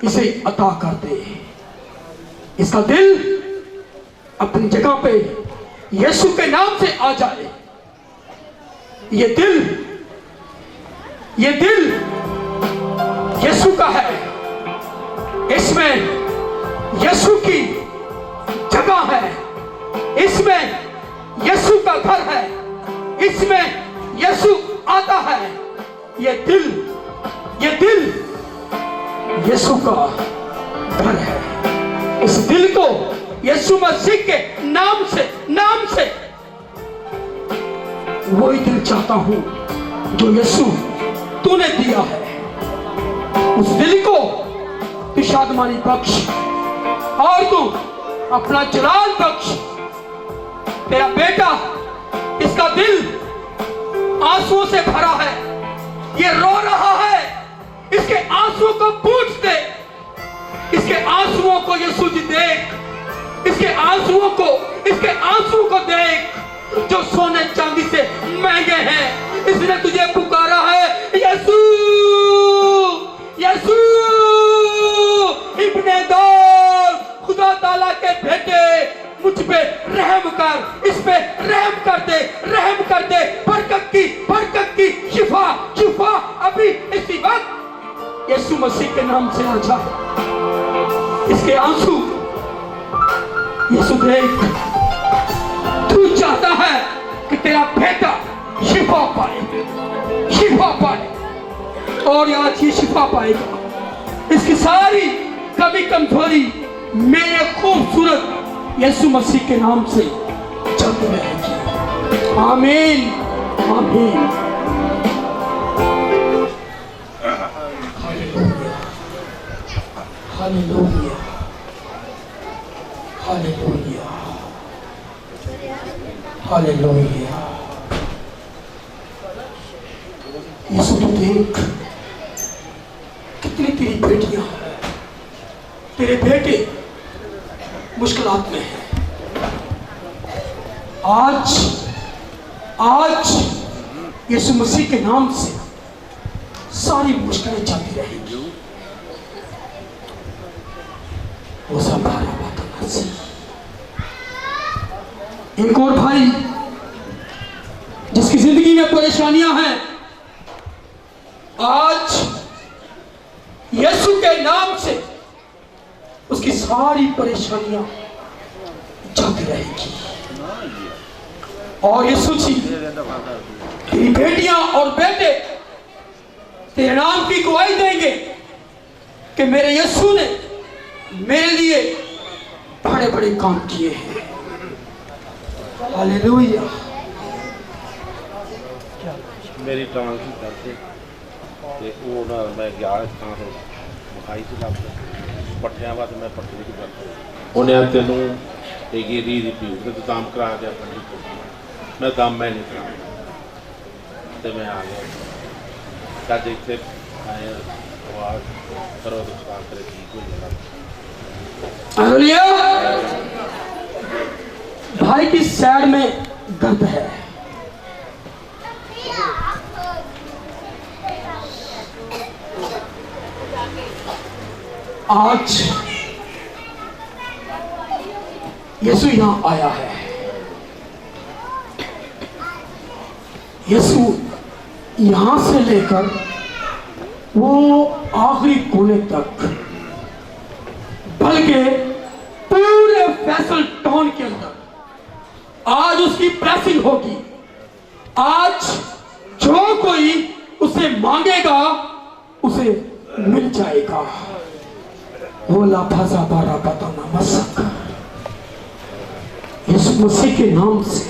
इसे अता कर दे। इसका दिल अपनी जगह पे यीशु के नाम से आ जाए। ये दिल यीशु का है। इसमें यीशु की जगह है, इसमें यीशु का घर है, इसमें यीशु आता है। ये दिल यीशु का घर है। इस दिल को यीशु मसीह के नाम से वही दिल चाहता हूं जो यीशु तूने दिया है। उस दिल को तू शादमानी बख्श और तू अपना जलाल बख्श। तेरा बेटा, इसका दिल आंसुओं से भरा है, ये रो रहा है। इसके आंसुओं को पूछ दे। इसके आंसुओं को यीशु जी देख। इसके आंसुओं को देख जो सोने चांदी से महंगे हैं। इसने तुझे पुकारा है, यीशु यीशु इब्ने दाऊद, खुदा ताला के बेटे, मुझ पे रहम कर, इस पे रहम कर दे। बरकत की शिफा अभी इसी वक्त यीशु मसीह के नाम से आ जा। इसके आंसू यीशु देख। तू चाहता है कि तेरा बेटा शिफा पाए और आज ये शिफा पाएगा। इसकी सारी कमी कमजोरी मेरे खूबसूरत यीशु मसीह के नाम से चलती रहेगी। आमीन आमीन। Hallelujah hallelujah hallelujah. यीशु तू देख कितनी तेरी बेटियां हैं, तेरे बेटे मुश्किलात में हैं। आज यीशु मसीह के नाम से सारी मुश्किलें चलती रहेंगी। वो सब एक और भाई जिसकी जिंदगी में परेशानियां हैं, आज यीशु के नाम से उसकी सारी परेशानियां जाती रहेगी। और यीशु जी तेरी बेटियां और बेटे तेरे नाम की गवाही देंगे कि मेरे यीशु ने मेरे लिए बड़े बड़े काम किए हैं। हालेलुया। मेरी ट्रांसफर करते ਤੇ ਉਹ ਨਾ ਮੈਂ ਗਿਆ ਤਾਂ ਵਿਖਾਈ ਸੀ ਲੱਗ ਪੱਠਿਆਂ ਬਾਅਦ ਮੈਂ ਪੱਠੇ ਦੀ ਗੱਲ ਉਹਨੇ ਆ ਤੈਨੂੰ ਇਹ ਰੀ ਰਿਪੀਟ ਤੇ ਕੰਮ ਕਰਾ ਕੇ ਆਪਣੀ ਮੈਂ ਕੰਮ ਮੈਂ ਨਹੀਂ ਕਰਾਉਂਦਾ ਤੇ ਮੈਂ ਆ ਗਿਆ ਕੱਜ ਇੱਥੇ ਆਇਆ ਆਵਾਜ਼ ਕਰੋ ਦੁਕਾਨ ਤੇ ਠੀਕ ਹੋ ਜਾਣਾ। हालेलुया। भाई की सैड में दर्द है। आज यीशु यहां आया है। यीशु यहां से लेकर वो आखिरी कोने तक, बल्कि पूरे फैसल उसकी ब्लेसिंग होगी। आज जो कोई उसे मांगेगा उसे मिल जाएगा। ओला भाजा बारा बताना मसक यीशु मसीह के नाम से,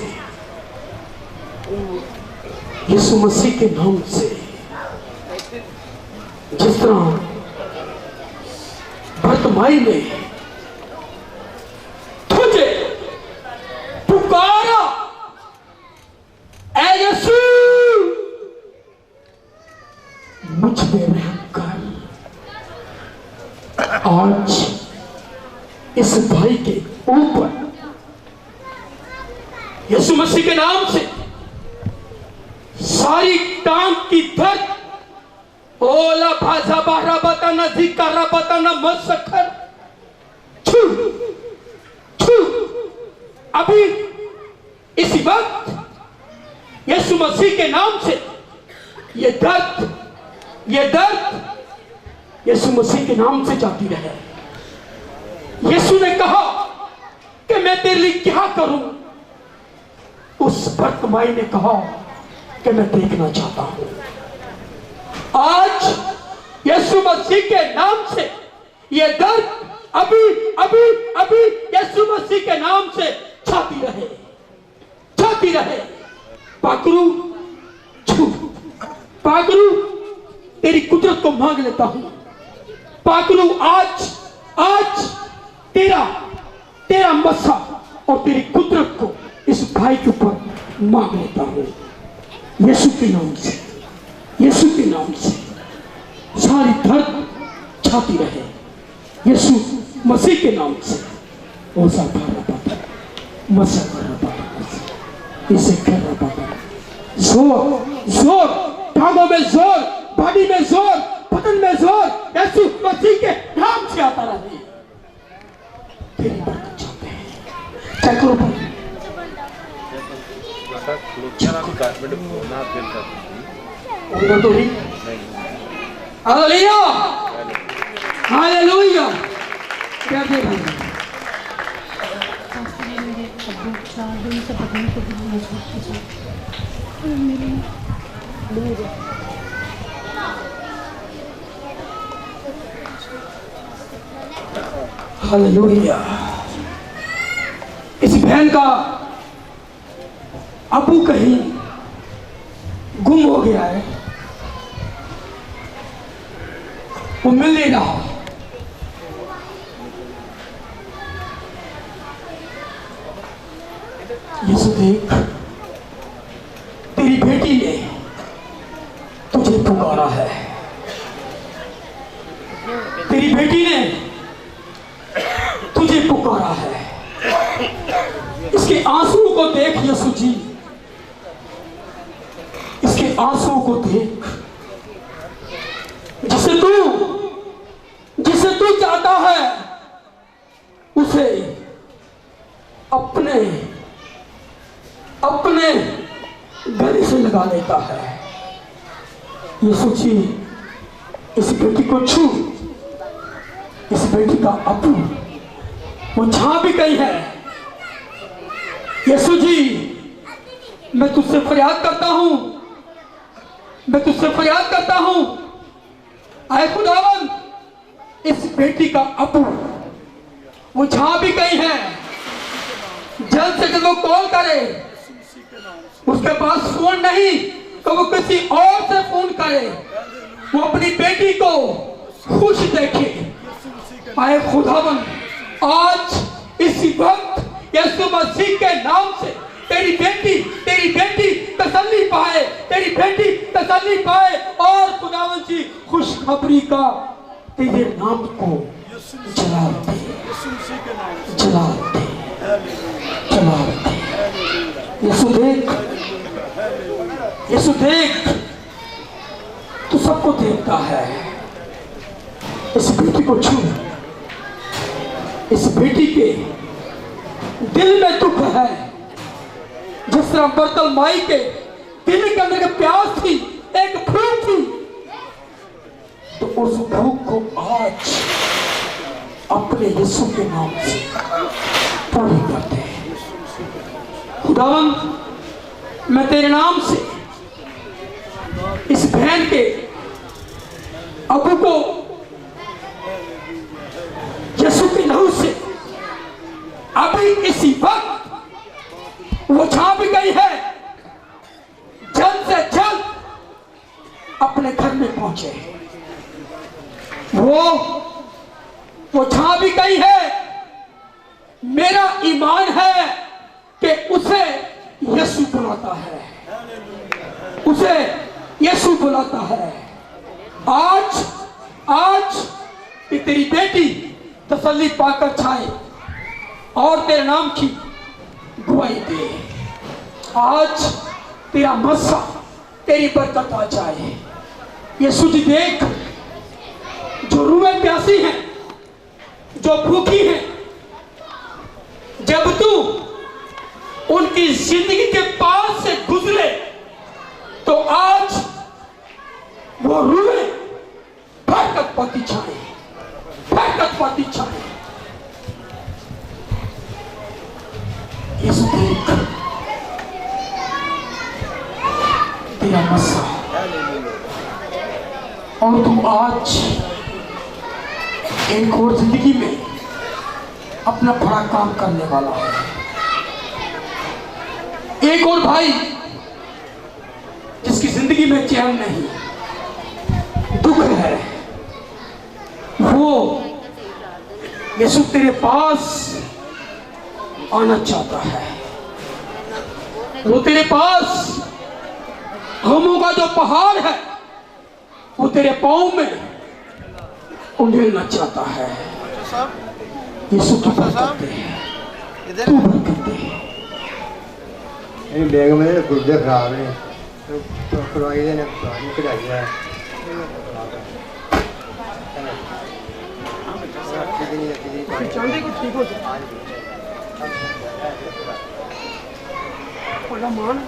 यीशु मसीह के नाम से, जिस तरह बर्तमाई ने तुझे पुकारा, ऐ यीशु मुझ पे रहम कर। आज इस भाई के ऊपर यीशु मसीह के नाम से सारी टांग की दर्द, ओला भाजा बारा बताना जिकारा बताना मसखर छू छू, अभी इसी वक्त यीशु मसीह के नाम से ये दर्द यीशु मसीह के नाम से जाती रहे। यीशु ने कहा कि मैं तेरे लिए क्या करूं। उस बर्तमाई ने कहा कि मैं देखना चाहता हूं। आज यीशु मसीह के नाम से ये दर्द अभी अभी अभी यीशु मसीह के नाम से छाती रहे, छाती रहे। पाकरू छू, पाकरू तेरी कुदरत को मांग लेता हूं। पाकरू आज आज तेरा मसा और तेरी कुदरत को इस भाई के ऊपर मांग लेता हूं। यीशु के नाम से, यीशु के नाम से सारी दर्द छाती रहे। यीशु मसीह के नाम से ओसा भारा पाता मसा भारा पाता इसे कर पाता। जोर जोर, टांगों में जोर, बॉडी में जोर, बदन में जोर, यीशु मसीह के नाम से आता रहे। तेरी बरकत चाहते हैं। चेक करो भाई, उधर तो नहीं। Hallelujah, hallelujah. क्या दे भाई? मेरे अब्बू 4 दिन से पकड़ने को हालेलुया। इस बहन का अबू कहीं गुम हो गया है, वो मिल नहीं रहा। यीशु देख, तेरी बेटी ने तुझे पुकारा है। तेरी बेटी ने तुझे पुकारा है। इसके आंसुओं को देख यीशु जी, इसके आंसुओं को देख। जिसे तू चाहता है उसे अपने गले से लगा लेता है। यीशु जी, इस बेटी को छू। इस बेटी का अबू वो जहां भी गई है, यीशु जी मैं तुझसे फरियाद करता हूं, मैं तुझसे फरियाद करता हूं। आए खुदावन, इस बेटी का अबू वो जहां भी गई है, जल्द से जल्द वो कॉल करे। उसके पास फोन नहीं तो वो किसी और से फोन करे, वो अपनी बेटी को खुश देखे। आए खुदावन, आज इसी वक्त यीशु मसीह के नाम से तेरी बेटी तसल्ली पाए, तेरी बेटी तसल्ली पाए। और खुदावन जी, खुशखबरी का तेरे नाम को जला दे, जला दे, जला दे। यीशु देख, यीशु देख, तू सबको देखता है। इस बेटी को छू। इस बेटी के दिल में दुख है, जिस तरह बर्तलमाई के दिल के अंदर एक प्यास थी, एक भूख थी, तो उस भूख को आज अपने यीशु के नाम से पूरी करते हैं। खुदावंद मैं तेरे नाम से इस बहन के अबू को यीशु के लहू से अभी इसी वक्त वो जहां भी गई है जल्द से जल्द अपने घर में पहुंचे। वो जहां भी गई है मेरा ईमान है कि उसे यीशु बुलाता है, उसे यीशु बुलाता है। आज कि तेरी बेटी तसल्ली पाकर छाए और तेरे नाम की गवाही दे। आज तेरा मस्सा तेरी बरकत आ जाए। यीशु जी देख, जो रूहें प्यासी हैं, जो भूखी हैं, जब तू उनकी जिंदगी के पास से गुजरे तो आज वो रूहें बरकत पाती छाए, बरकत पाती छाए। यीशु देख, तेरा मस्सा और तू आज एक और जिंदगी में अपना बड़ा काम करने वाला है। एक और भाई जिसकी जिंदगी में चैन नहीं, दुख है, वो यीशु तेरे पास आना चाहता है। वो तेरे पास गमों का जो पहाड़ है वो तेरे पांव में उंडेलना चाहता है। यीशु की बरकत दे, तू बरकत दे। बैग में गुर्दे खराब है तो करवाई देने कढ़ाई है। चांदी को ठीक हो जाए मान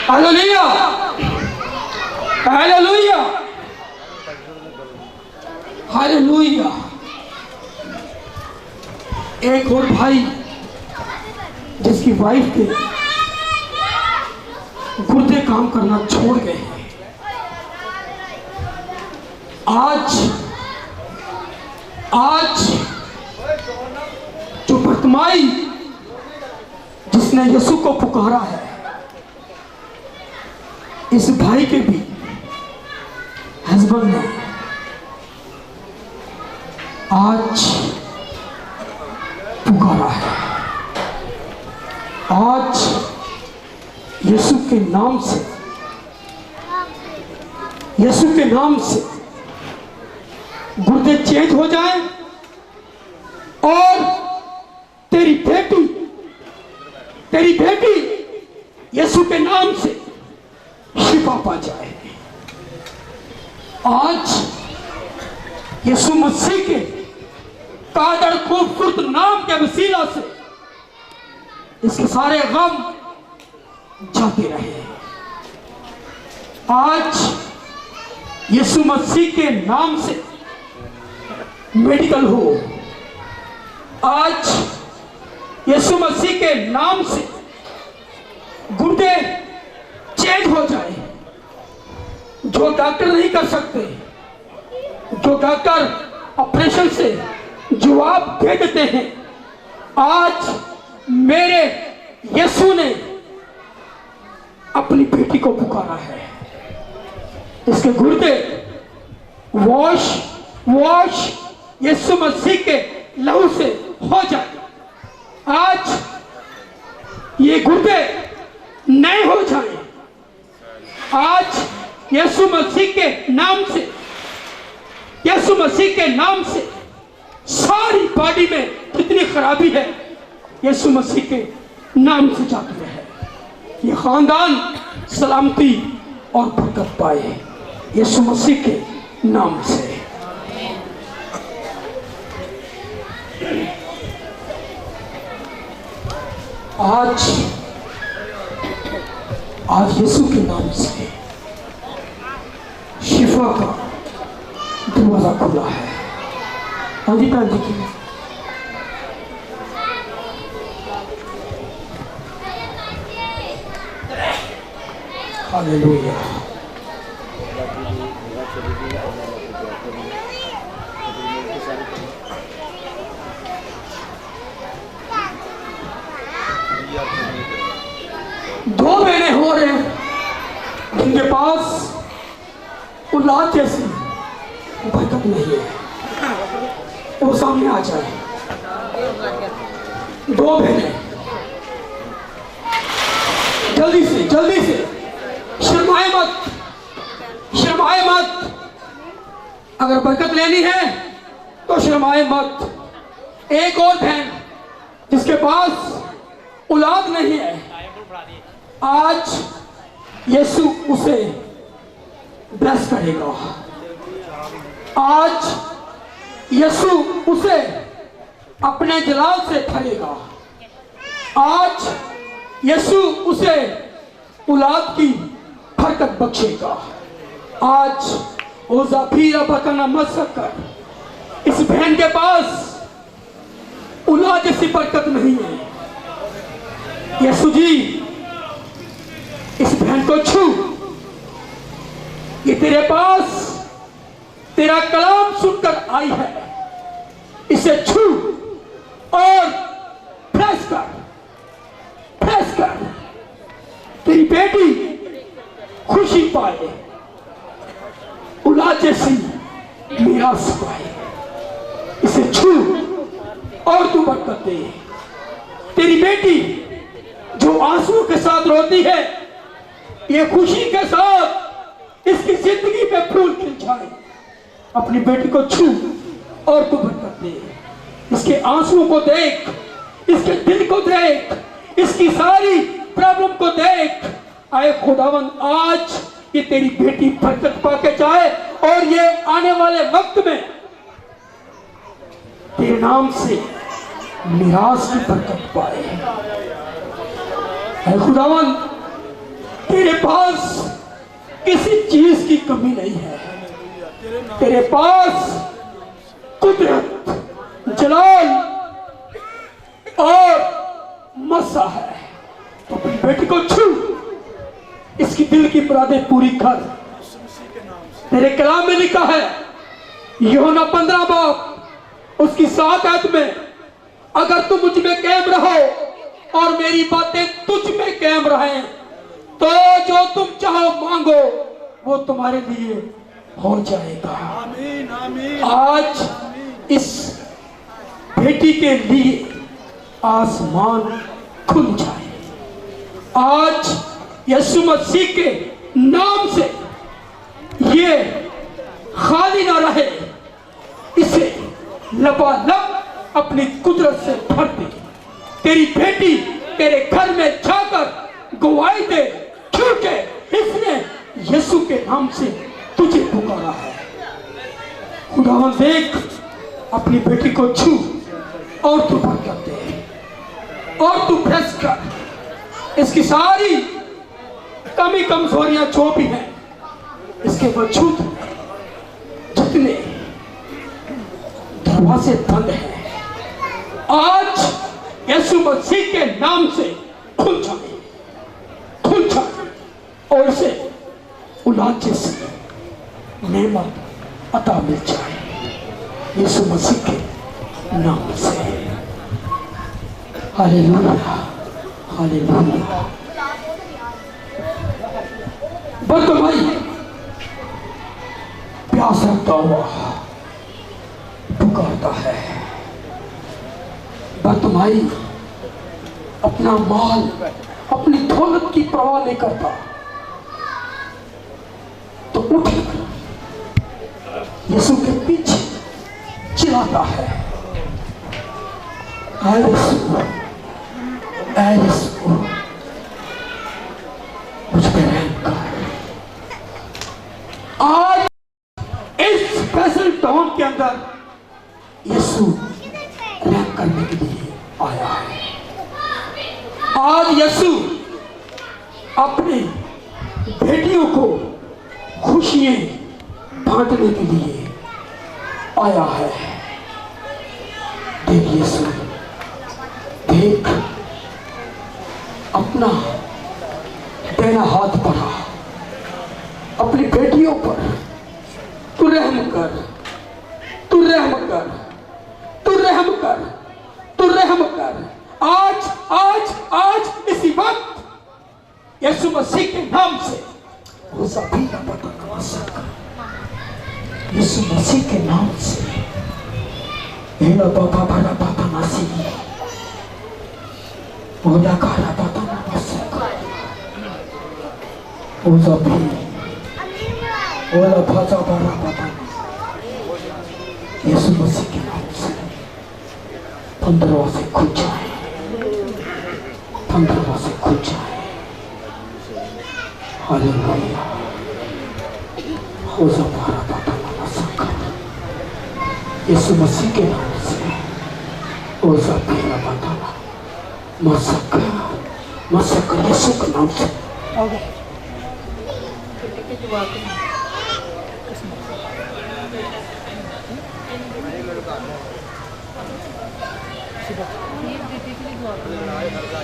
हालेलुया, हालेलुया, हालेलुया। एक और भाई जिसकी वाइफ के गुर्दे काम करना छोड़ गए हैं, आज जो बर्तमाई जिसने यीशु को पुकारा है, इस भाई के भी हस्बैंड ने आज पुकारा है। आज यीशु के नाम से, यीशु के नाम से गुर्दे चेंज हो जाए और तेरी बेटी यीशु के नाम से शिफा पा जाए। आज यीशु मसीह के कादर खूबसूरत नाम के वसीला से इसके सारे गम जाते रहे। आज यीशु मसीह के नाम से मेडिकल हो, आज यीशु मसीह के नाम से गुर्दे चेंज हो जाए। जो डॉक्टर नहीं कर सकते, जो डॉक्टर ऑपरेशन से जवाब दे देते हैं, आज मेरे यीशु ने अपनी बेटी को पुकारा है। इसके गुर्दे वॉश यीशु मसीह के लहू से हो जाए। आज ये गुर्दे नए हो जाए। आज यीशु मसीह के नाम से, यीशु मसीह के नाम से सारी बॉडी में जितनी खराबी है यीशु मसीह के नाम से जाती रहे। ये खानदान सलामती और बरकत पाए यीशु मसीह के नाम से। आज यीशु के नाम से शिफा का दरवाजा खुला है। हाँ जी भैन जी की हालेलुया। दो बहने हो रहे हैं जिनके पास औलाद जैसी बरकत नहीं है, वो सामने आ जाए। दो बहनें जल्दी से शर्माए मत, शर्माए मत। अगर बरकत लेनी है तो शर्माए मत। एक और बहन जिसके पास औलाद नहीं है, आज यीशु उसे ब्लेस करेगा। आज यीशु उसे अपने जलाल से भरेगा। आज यीशु उसे औलाद की बरकत बख्शेगा। आज ओज़ा भीरा बकना मत सककर इस बहन के पास औलाद जैसी बरकत नहीं है। यीशु जी इस बहन को छू। ये तेरे पास तेरा कलाम सुनकर आई है, इसे छू और प्रेस कर। तेरी बेटी खुशी पाए, औलाद जैसी मीरास पाए। इसे छू और तू बरकत दे। तेरी बेटी जो आंसुओं के साथ रोती है, ये खुशी के साथ इसकी जिंदगी में फूल खिल जाए। अपनी बेटी को छू और तू बरकत दे। इसके आंसुओं को देख, इसके दिल को देख, इसकी सारी प्रॉब्लम को देख। आए खुदावन, आज ये तेरी बेटी बरकत पाके जाए और ये आने वाले वक्त में तेरे नाम से मिरास की बरकत पाए। आए खुदावन, तेरे पास किसी चीज की कमी नहीं है। तेरे पास कुदरत, जलाल और मसा है। तो अपनी बेटी को छू, इसकी दिल की मुरादें पूरी कर। तेरे कलाम में लिखा है, यूहन्ना 15 बाब उसकी 7 आयत में, अगर तुम मुझ में कायम रहो और मेरी बातें तुझ में कायम रहें तो जो तुम चाहो मांगो वो तुम्हारे लिए हो जाएगा। आमीन, आमीन। आज इस बेटी के लिए आसमान खुल जाए। आज यीशु मसीह के नाम से ये खाली ना रहे, इसे लबालब अपनी कुदरत से भर दे। तेरी बेटी तेरे घर में जाकर गवाही दे, क्योंकि इसने यीशु के नाम से तुझे पुकारा है। खुदावन, देख अपनी बेटी को छू और तू बरकत दे और तू ब्लेस कर। इसकी सारी कमी कमजोरियां जो भी हैं, इसके वजूद जितने दरवाजे बंद हैं, आज यीशु मसीह के नाम से खुल जाए और इसे औलाद जैसी नेमत अता मिल जाए यीशु मसीह के नाम से। Hallelujah, hallelujah. बर्तमाई प्यास रखता हुआ पुकारता है। बर्तमाई अपना माल, अपनी दौलत की परवाह नहीं करता, तो उठ यीशु के पीछे चिल्लाता है, ऐ यीशु, ऐ यीशु, मुझ पे रहम कर। आज इस स्पेशल टाउन के अंदर यीशु रहम करने के लिए आया है। आज यीशु अपनी बेटियों को खुशियां बांटने के लिए आया है। देख यीशु, देख अपना तेरा हाथ बढ़ा अपनी बेटियों पर। तू रहम कर, तू रहम कर, तू रहम कर, तू रहम कर। आज आज आज इसी वक्त यीशु मसीह के नाम से वो सभी का पता लगा सका। यीशु मसीह के नाम से हेलो बाबा बड़ा बाबा मसीह ओला कारा बाबा मसीह वो सभी ओला भाषा बड़ा बाबा यीशु मसीह के नाम से 15 से खुल जाए, 15 से खुल जाए। हालेलुया। हो जाबारा बाबा मसीह यीशु मसीह के नाम से हो जाबारा बाबा मसीह यीशु के नाम से।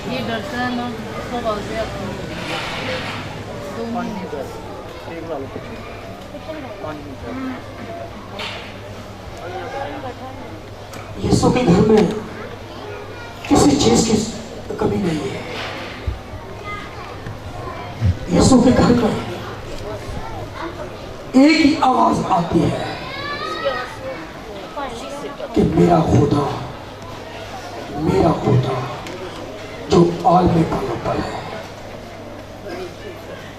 ये डरता है ना, उसको बोलते हैं यीशु के घर में किसी चीज की कमी नहीं है। यीशु के घर में एक ही आवाज आती है कि मेरा खुदा जो आलमी पालों पर है।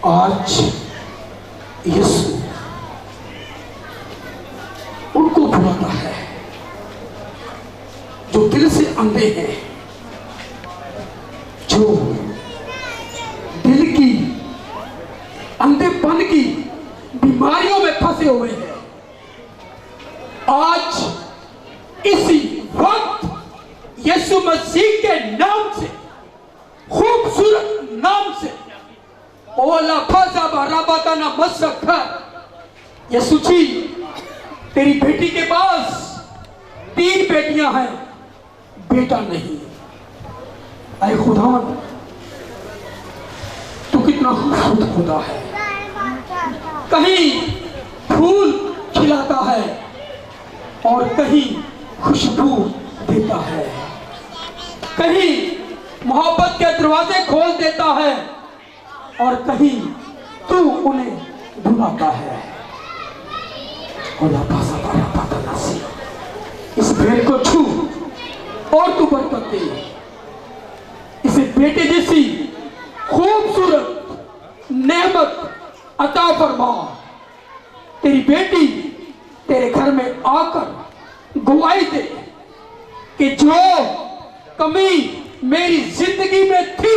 आज यीशु उनको बुलाता है जो दिल से अंधे हैं, जो दिल की अंधेपन की बीमारियों में फंसे हुए हैं। आज इसी वक्त यीशु मसीह के नाम से, खूबसूरत नाम से, ओला फाजा बराबाता ना मसखा। यीशु जी, तेरी बेटी के पास 3 बेटियां हैं, बेटा नहीं। ऐ खुदा, तू कितना खूबसूरत खुदा है। कहीं फूल खिलाता है और कहीं खुशबू देता है, कहीं मोहब्बत के दरवाजे खोल देता है और कहीं तू उन्हें भुलाता है। इस भेड़ को छू और तू बरकत दे। इसे बेटे जैसी खूबसूरत नेमत अता फरमा। तेरी बेटी तेरे घर में आकर गवाही दे कि जो कमी मेरी जिंदगी में थी,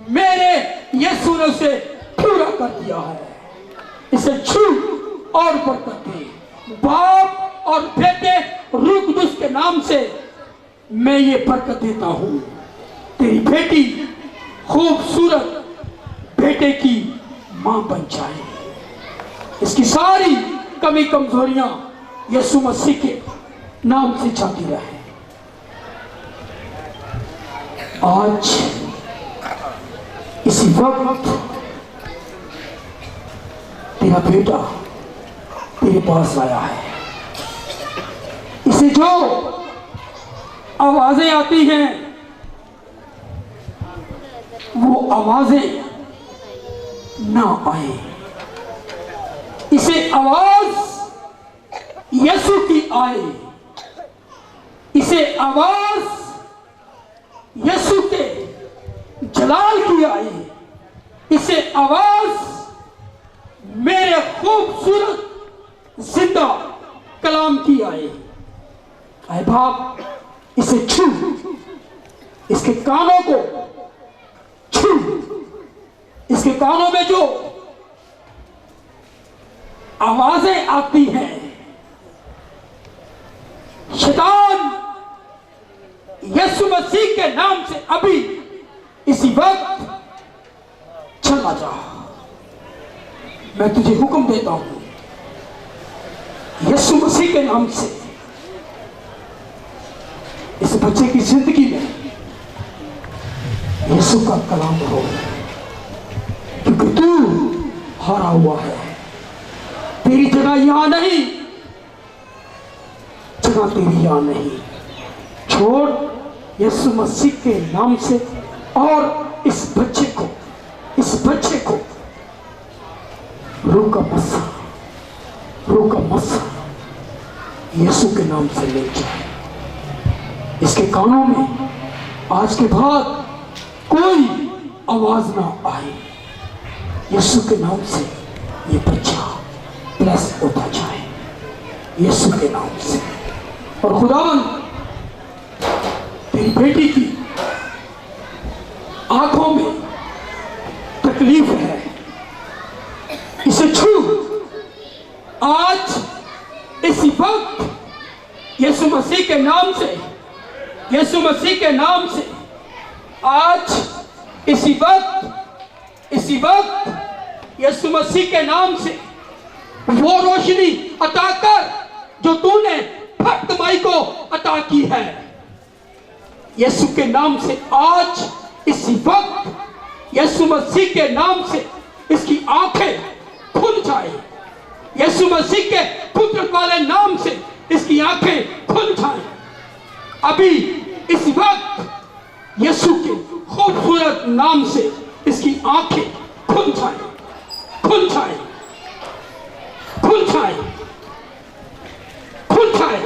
मेरे यीशु ने उसे पूरा कर दिया है। इसे छू और बरकत दे। बाप और बेटे रूह कुदुस के नाम से मैं ये बरकत देता हूँ। तेरी बेटी खूबसूरत बेटे की मां बन जाए। इसकी सारी कमी कमजोरियां यीशु मसीह के नाम से जाती रहे। आज इसी वक्त तेरा बेटा तेरे पास आया है। इसे जो आवाजें आती हैं, वो आवाजें ना आए। इसे आवाज यीशु की आए। इसे आवाज यीशु के जलाल की आए। इसे आवाज मेरे खूबसूरत जिंदा कलाम की आए। ऐ बाप, इसे छू, इसके कानों को छू। इसके कानों में जो आवाजें आती हैं, शैतान यीशु मसीह के नाम से अभी इसी वक्त चला जा। मैं तुझे हुक्म देता हूं यीशु मसीह के नाम से बच्चे की जिंदगी में यीशु का कलाम हो, क्योंकि तू हारा हुआ है। तेरी जगह यहां नहीं, जगह तेरी यहां नहीं। छोड़ यीशु मसीह के नाम से और इस बच्चे को रोका मसा यीशु के नाम से ले जाए। इसके कानों में आज के बाद कोई आवाज ना आए। यीशु के नाम से ये बच्चा प्लस होता जाए, यीशु के नाम से। और खुदावन तेरी बेटी की आंखों में तकलीफ है, इसे छू आज इसी वक्त यीशु मसीह के नाम से, यीशु मसीह के नाम से आज इसी वक्त यीशु मसीह के नाम से वो रोशनी अता कर जो तूने भक्त माई को अता की है। यीशु के नाम से आज इसी वक्त यीशु मसीह के नाम से इसकी आंखें खुल जाए। यीशु मसीह के कुदरत वाले नाम से इसकी आंखें खुल जाए। अभी इस वक्त यीशु के खूबसूरत नाम से इसकी आंखें खुल जाए, खुल जाए, खुल जाए, खुल जाए।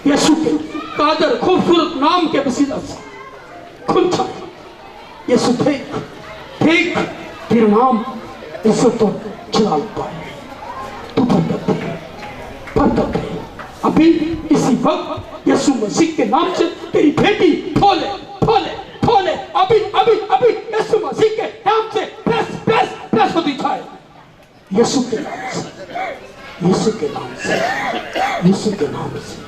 यीशु के कादर खूबसूरत नाम के वसीला से खुल जाए। यीशु देख देख तेरा नाम इज्जत तो जलाल पाए, तू बरकत दे। अभी इसी वक्त यीशु मसीह के नाम से तेरी बेटी खोले खोले खोले। अभी अभी अभी यीशु मसीह के नाम से प्रेस होती जाए। यीशु के नाम से, यीशु के नाम से, यीशु के नाम से।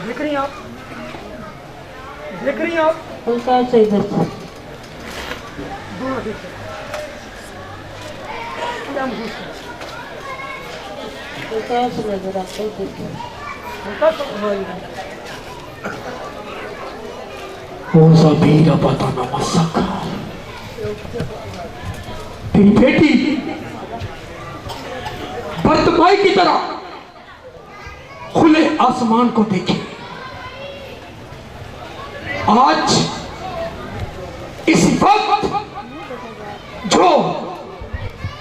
देख रही हैं आप उनका सही दर्शन तेरी बेटी बर्तमाई की तरह खुले आसमान को देखे। आज इसी वक्त जो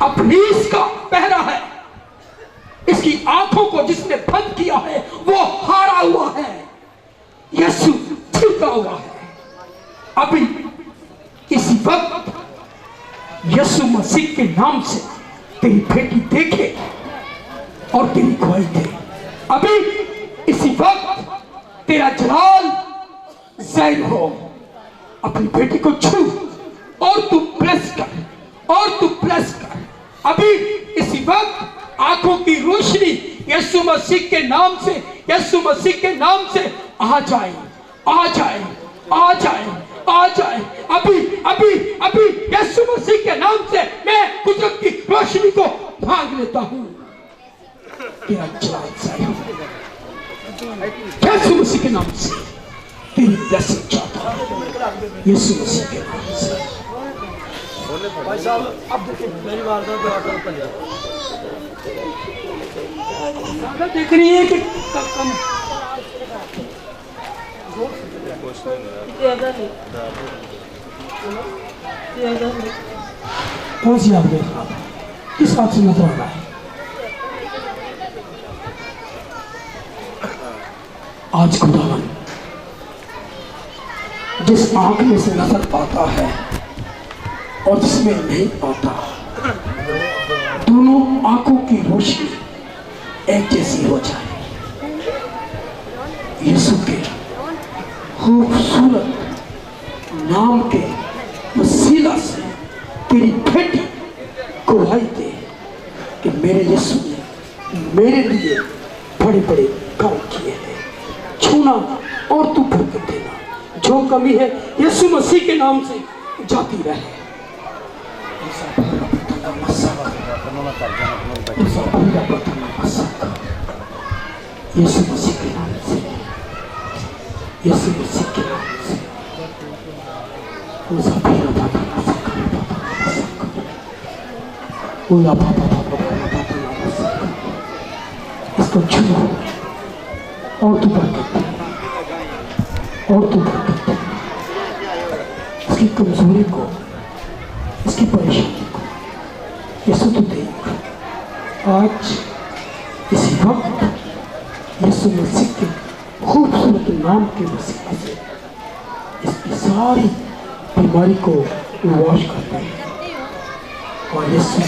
अपनी इसका पहरा है, इसकी आंखों को जिसने बंद किया है वो हारा हुआ है, यीशु जीता हुआ है। अभी इसी वक्त यीशु मसीह के नाम से तेरी बेटी देखे और तेरी गवाही दे। अभी इसी वक्त तेरा जलाल ज़ाहिर हो। अपनी बेटी को छू और तू प्रेस कर, और तू प्रेस कर। अभी इसी वक्त आंखों की रोशनी यीशु मसीह के नाम से, यीशु मसीह के नाम से आ जाए, आ जाए, आ जाए, आ जाए। अभी अभी अभी यीशु मसीह के नाम से मैं कुदरत की रोशनी को भाग लेता हूँ। तेरा जलाल ज़ाहिर हो यीशु मसीह के नाम से। तेरी ब्लेसिंग चाहता हूँ यीशु मसीह के नाम से। भाई साहब अब देखिए मेरी वारदात देख रही है कि कम कौन सी आप देख रहा था, किस बात से नजर आ रहा है? आज खुदावन जिस आंख में से नजर आता है और जिसमें नहीं आता, दोनों आंखों की रोशनी एक जैसी हो जाए। यीशु के खूबसूरत नाम के वसीला से तेरी बेटी गवाही दे कि मेरे यीशु ने मेरे लिए बड़े बड़े काम किए हैं। छूना और तू बरकत देना। जो कमी है यीशु मसीह के नाम से जाती रहे। यीशु मसीह के नाम से, यीशु मसीह के नाम से इसको छुओ और तू बरकत दे, और तू बरकत दे। इसकी कमजोरी को, इसकी परेशानी को यीशु तू देख। आज इसी वक्त यीशु मसीह के खूबसूरत नाम के वसीले से इसकी सारी बीमारी को वॉश करते हैं और यीशु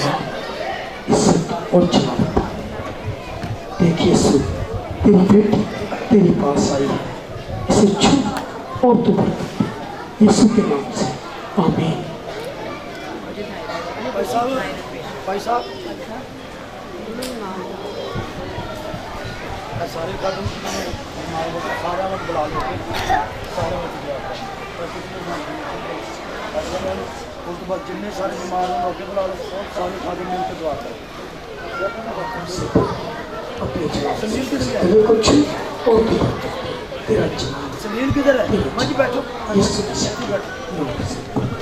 इससे और चला देता है। देख यीशु तेरी बेटी तेरे पास आई है, इसे छू और तू बरकत दे यीशु के नाम से, आमीन। भाई साहब सारे कदम सारा वक्त बुला लो, सारे उसके बाद जितने सारे बीमार हैं मौके बुला लो, सारे खादम मिलकर दुआ करो। सुनील किधर है? मजी बैठो,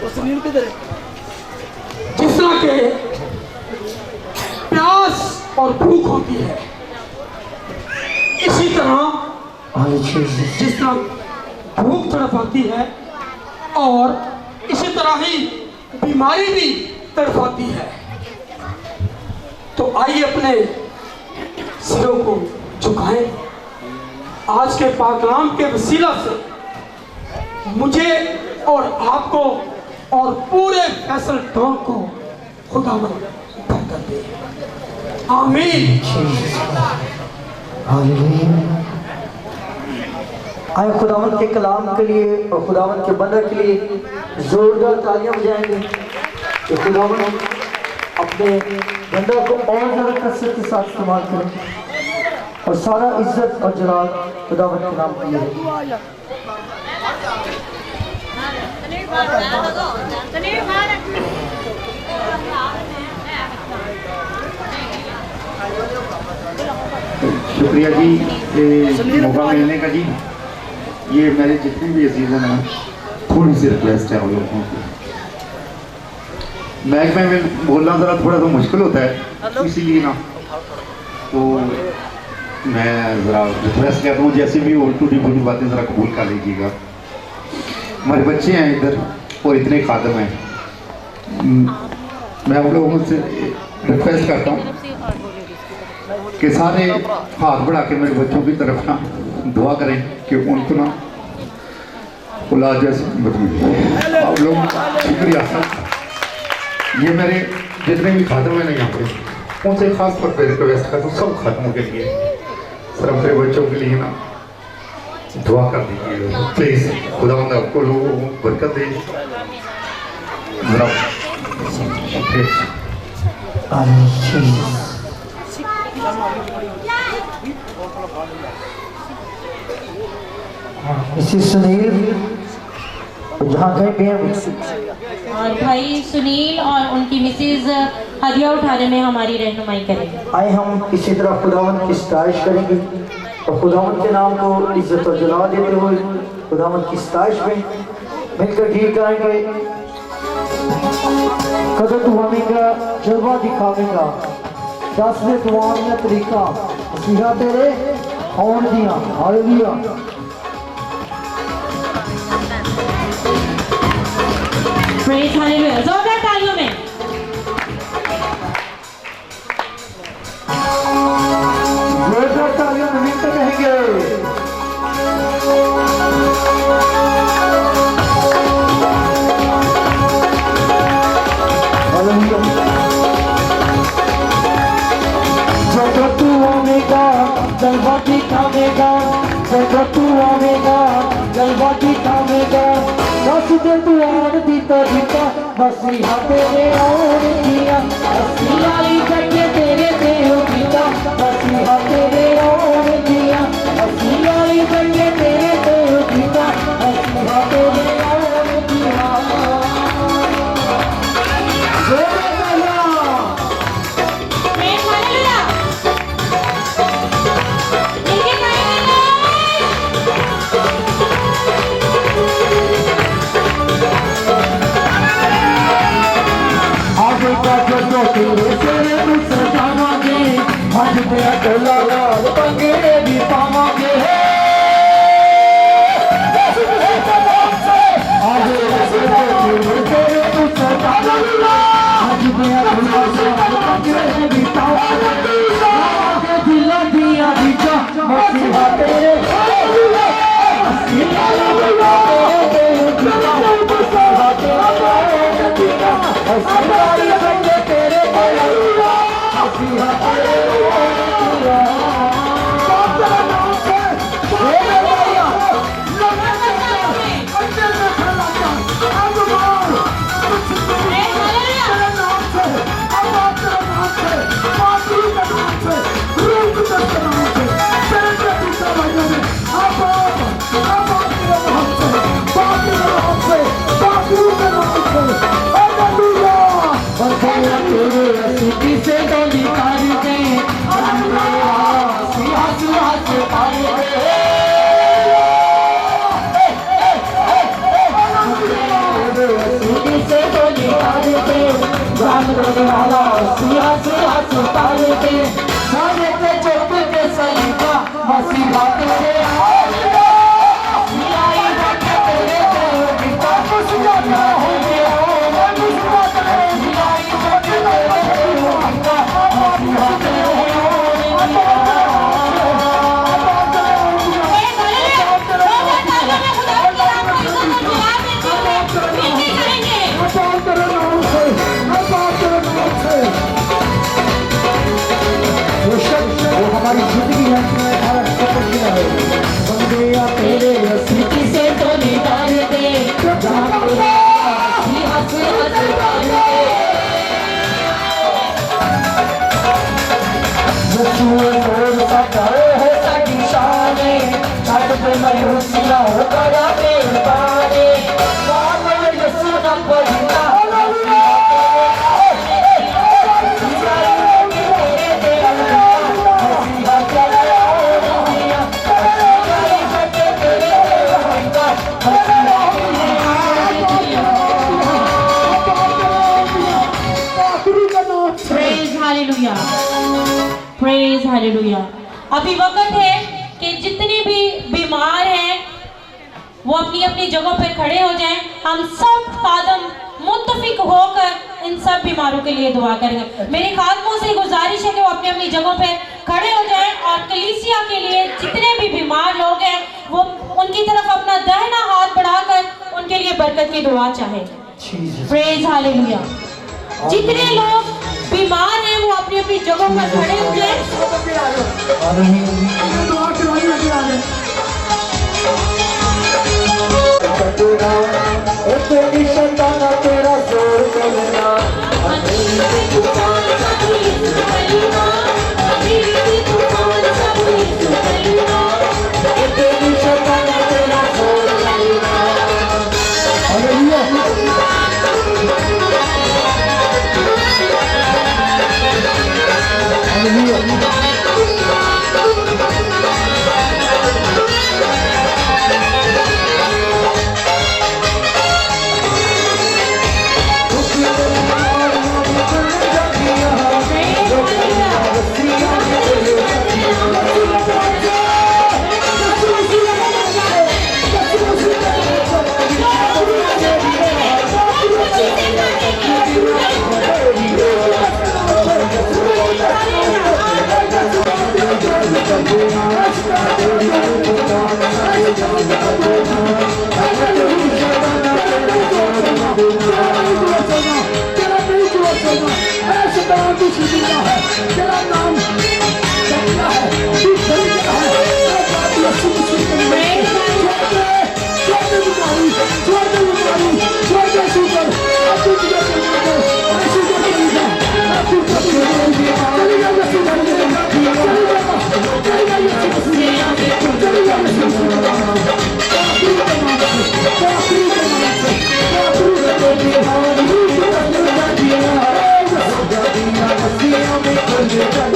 सुनील किधर है? जिस तरह के प्यास और भूख होती है, इसी तरह जिस तरह भूख तड़पाती है और इसी तरह ही बीमारी भी तड़पाती है। तो आइए अपने सिरों को झुकाएं। आज के पाकलाम के वसीला से मुझे और आपको और पूरे फैसल टाउन को खुदावंद बरकत दे, आमीन। आए खुदावंद के कलाम के लिए और खुदावंद के बंदर के लिए जोरदार तालियां बजाएंगे कि खुदावंद अपने बंदर को और ज़्यादा कसरत के साथ इस्तेमाल करें और सारा इज्जत और जलाल खुदावंद के नाम के लिए। शुक्रिया जी ये मौका मिलने का जी। ये मेरे जितने भी अजीज़ हैं ना, थोड़ी सी रिक्वेस्ट है उन लोगों की। मैक में बोलना ज़रा थोड़ा सा मुश्किल होता है, इसीलिए ना तो मैं ज़रा रिक्वेस्ट करता हूँ जैसे भी उल्टी बुरी बातें ज़रा कबूल कर लीजिएगा। हमारे बच्चे हैं इधर और इतने खादम हैं, मैं आप लोगों से रिक्वेस्ट करता हूँ कि सारे हाथ बढ़ा के मेरे बच्चों की तरफ ना दुआ करें कि उनको ना औलाद जैसे मिले। आप लोग शुक्रिया सर। ये मेरे जितने भी खादम हैं ना यहाँ पे, उनसे खास तौर पर रिक्वेस्ट करता हूँ सब खादमों के लिए, सर अपने बच्चों के लिए ना दुआ कर दीजिए प्लीज़। खुदावंद आपको लोगों को बरकत दे। मिसेस सुनील जहाँ कहीं भी हैं और भाई सुनील और उनकी मिसेज हदिया उठाने में हमारी रहनुमाई करेंगे। आए हम इसी तरह खुदावंद की सताइश करेंगे और खुदावंद के नाम को इज्जत और जला देते हुए खुदावंद की सताइश में मिलकर ठीक कराएंगे। कदर दुआएगा जलवा दिखावेगा, दस दे दुआओं का तरीका सीखा तेरे और दिया। हालेलुया। प्रेज़ हालेलुया, जोरदार तालियों में। जोरदार तालियां में मिलते रहेंगे। जब तू आवेगा जलवा दिखावेगा, जब तू आवेगा जलवा दिखावेगा, दस दे तू आन दीता दीता बसी तेरे और दिया, बसी आई जगे तेरे ते हो दीता, बसी तेरे और दिया, बसी आई जगे तेरे ते हो दीता, बसी तेरे और दिया। Praise hallelujah. का जो तेरे तेरे मुझसे जावांगे आज तेरा टोला लाल पंगे भी पावांगे आज तेरे मुझसे जावांगे आज तेरा टोला लाल पंगे भी पावांगे दिला दिया दिया मसीहा तेरे हमारी जिंदगी है बंदे तेरे सीटी से तो निकाल दे प्रेज हालेलुया। अभी वक्त है कि जितने भी बीमार हैं वो अपनी अपनी जगहों पर खड़े हो जाएं। हम सब खादम मुत्तफिक होकर इन सब बीमारों के लिए दुआ करेंगे। मेरे खादमों से गुजारिश है कि वो अपनी अपनी जगहों पर खड़े हो जाएं और कलीसिया के लिए जितने भी बीमार लोग हैं वो उनकी तरफ अपना दाहिना हाथ बढ़ाकर उनके लिए बरकत की दुआ चाहें। Praise hallelujah. जितने लोग बीमार हैं वो अपनी अपनी जगहों पर खड़े हो जाएं। तेरा जोर करना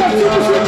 Let's go.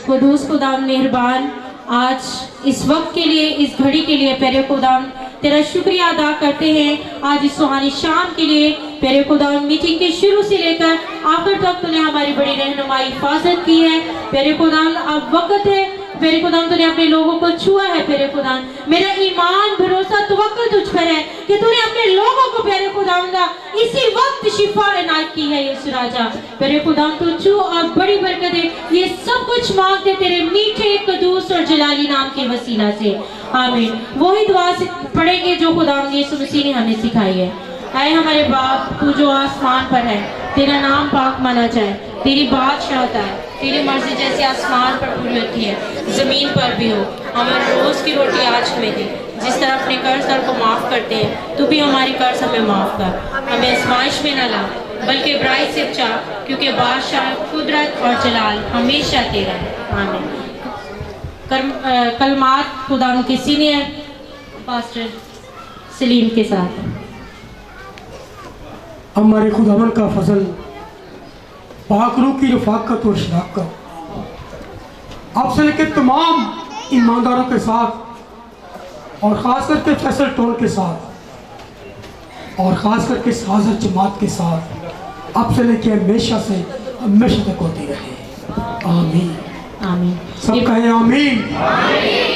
खुदूस खुदाम मेहरबान, आज इस वक्त के लिए, इस घड़ी के लिए प्यारे खुदाम तेरा शुक्रिया अदा करते हैं। आज इस सुहानी शाम के लिए प्यारे खुदाम मीटिंग के शुरू से लेकर आखिर तक तूने हमारी बड़ी रहनुमाई हिफाजत की है। प्यारे खुदाम अब वक्त है प्यारे खुदाम तूने अपने लोगों को छुआ है। प्यारे खुदाम मेरा ईमान भरोसा तवक्कुल तुझ पर है कि तूने अपने लोगों को प्यारे खुदाम का इसी वक्त शिफा इनायत की है। यीशु राजा प्यारे खुदाम तू छू और बड़ी बरकतें ये सब कुछ मांगते तेरे मीठे कदूस और जलाली नाम के वसीला से, आमीन। वही दुआ से पढ़ेंगे जो खुदाम यीशु मसीह ने हमें सिखाई है। ऐ हमारे बाप तू जो आसमान पर है, तेरा नाम पाक माना जाए, तेरी बादशाहत आए, तेरी मर्जी जैसे आसमान पर पूरी होती है ज़मीन पर भी हो। हमें रोज़ की रोटी आज हमें दे, जिस तरह अपने कर्जदार को माफ़ करते हैं तू भी हमारी कर्ज हमें माफ़ कर। हमें आजमाइश में न ला बल्कि बुराई से बचा, क्योंकि बादशाह कुदरत और जलाल हमेशा तेरा है, आमीन। कलमात खुदा के सीनियर पास्टर सलीम के साथ। हमारे खुदावन का फजल, पाकरू की रफाकत और शनाकत आपसे लेकर तमाम ईमानदारों के साथ और ख़ास करके फैसल टोल के साथ और ख़ास करके साजर जमात के साथ आपसे लेके हमेशा से हमेशा तक होती रहे, आमीन। आमीन। सब कहें आमीन। आमीन।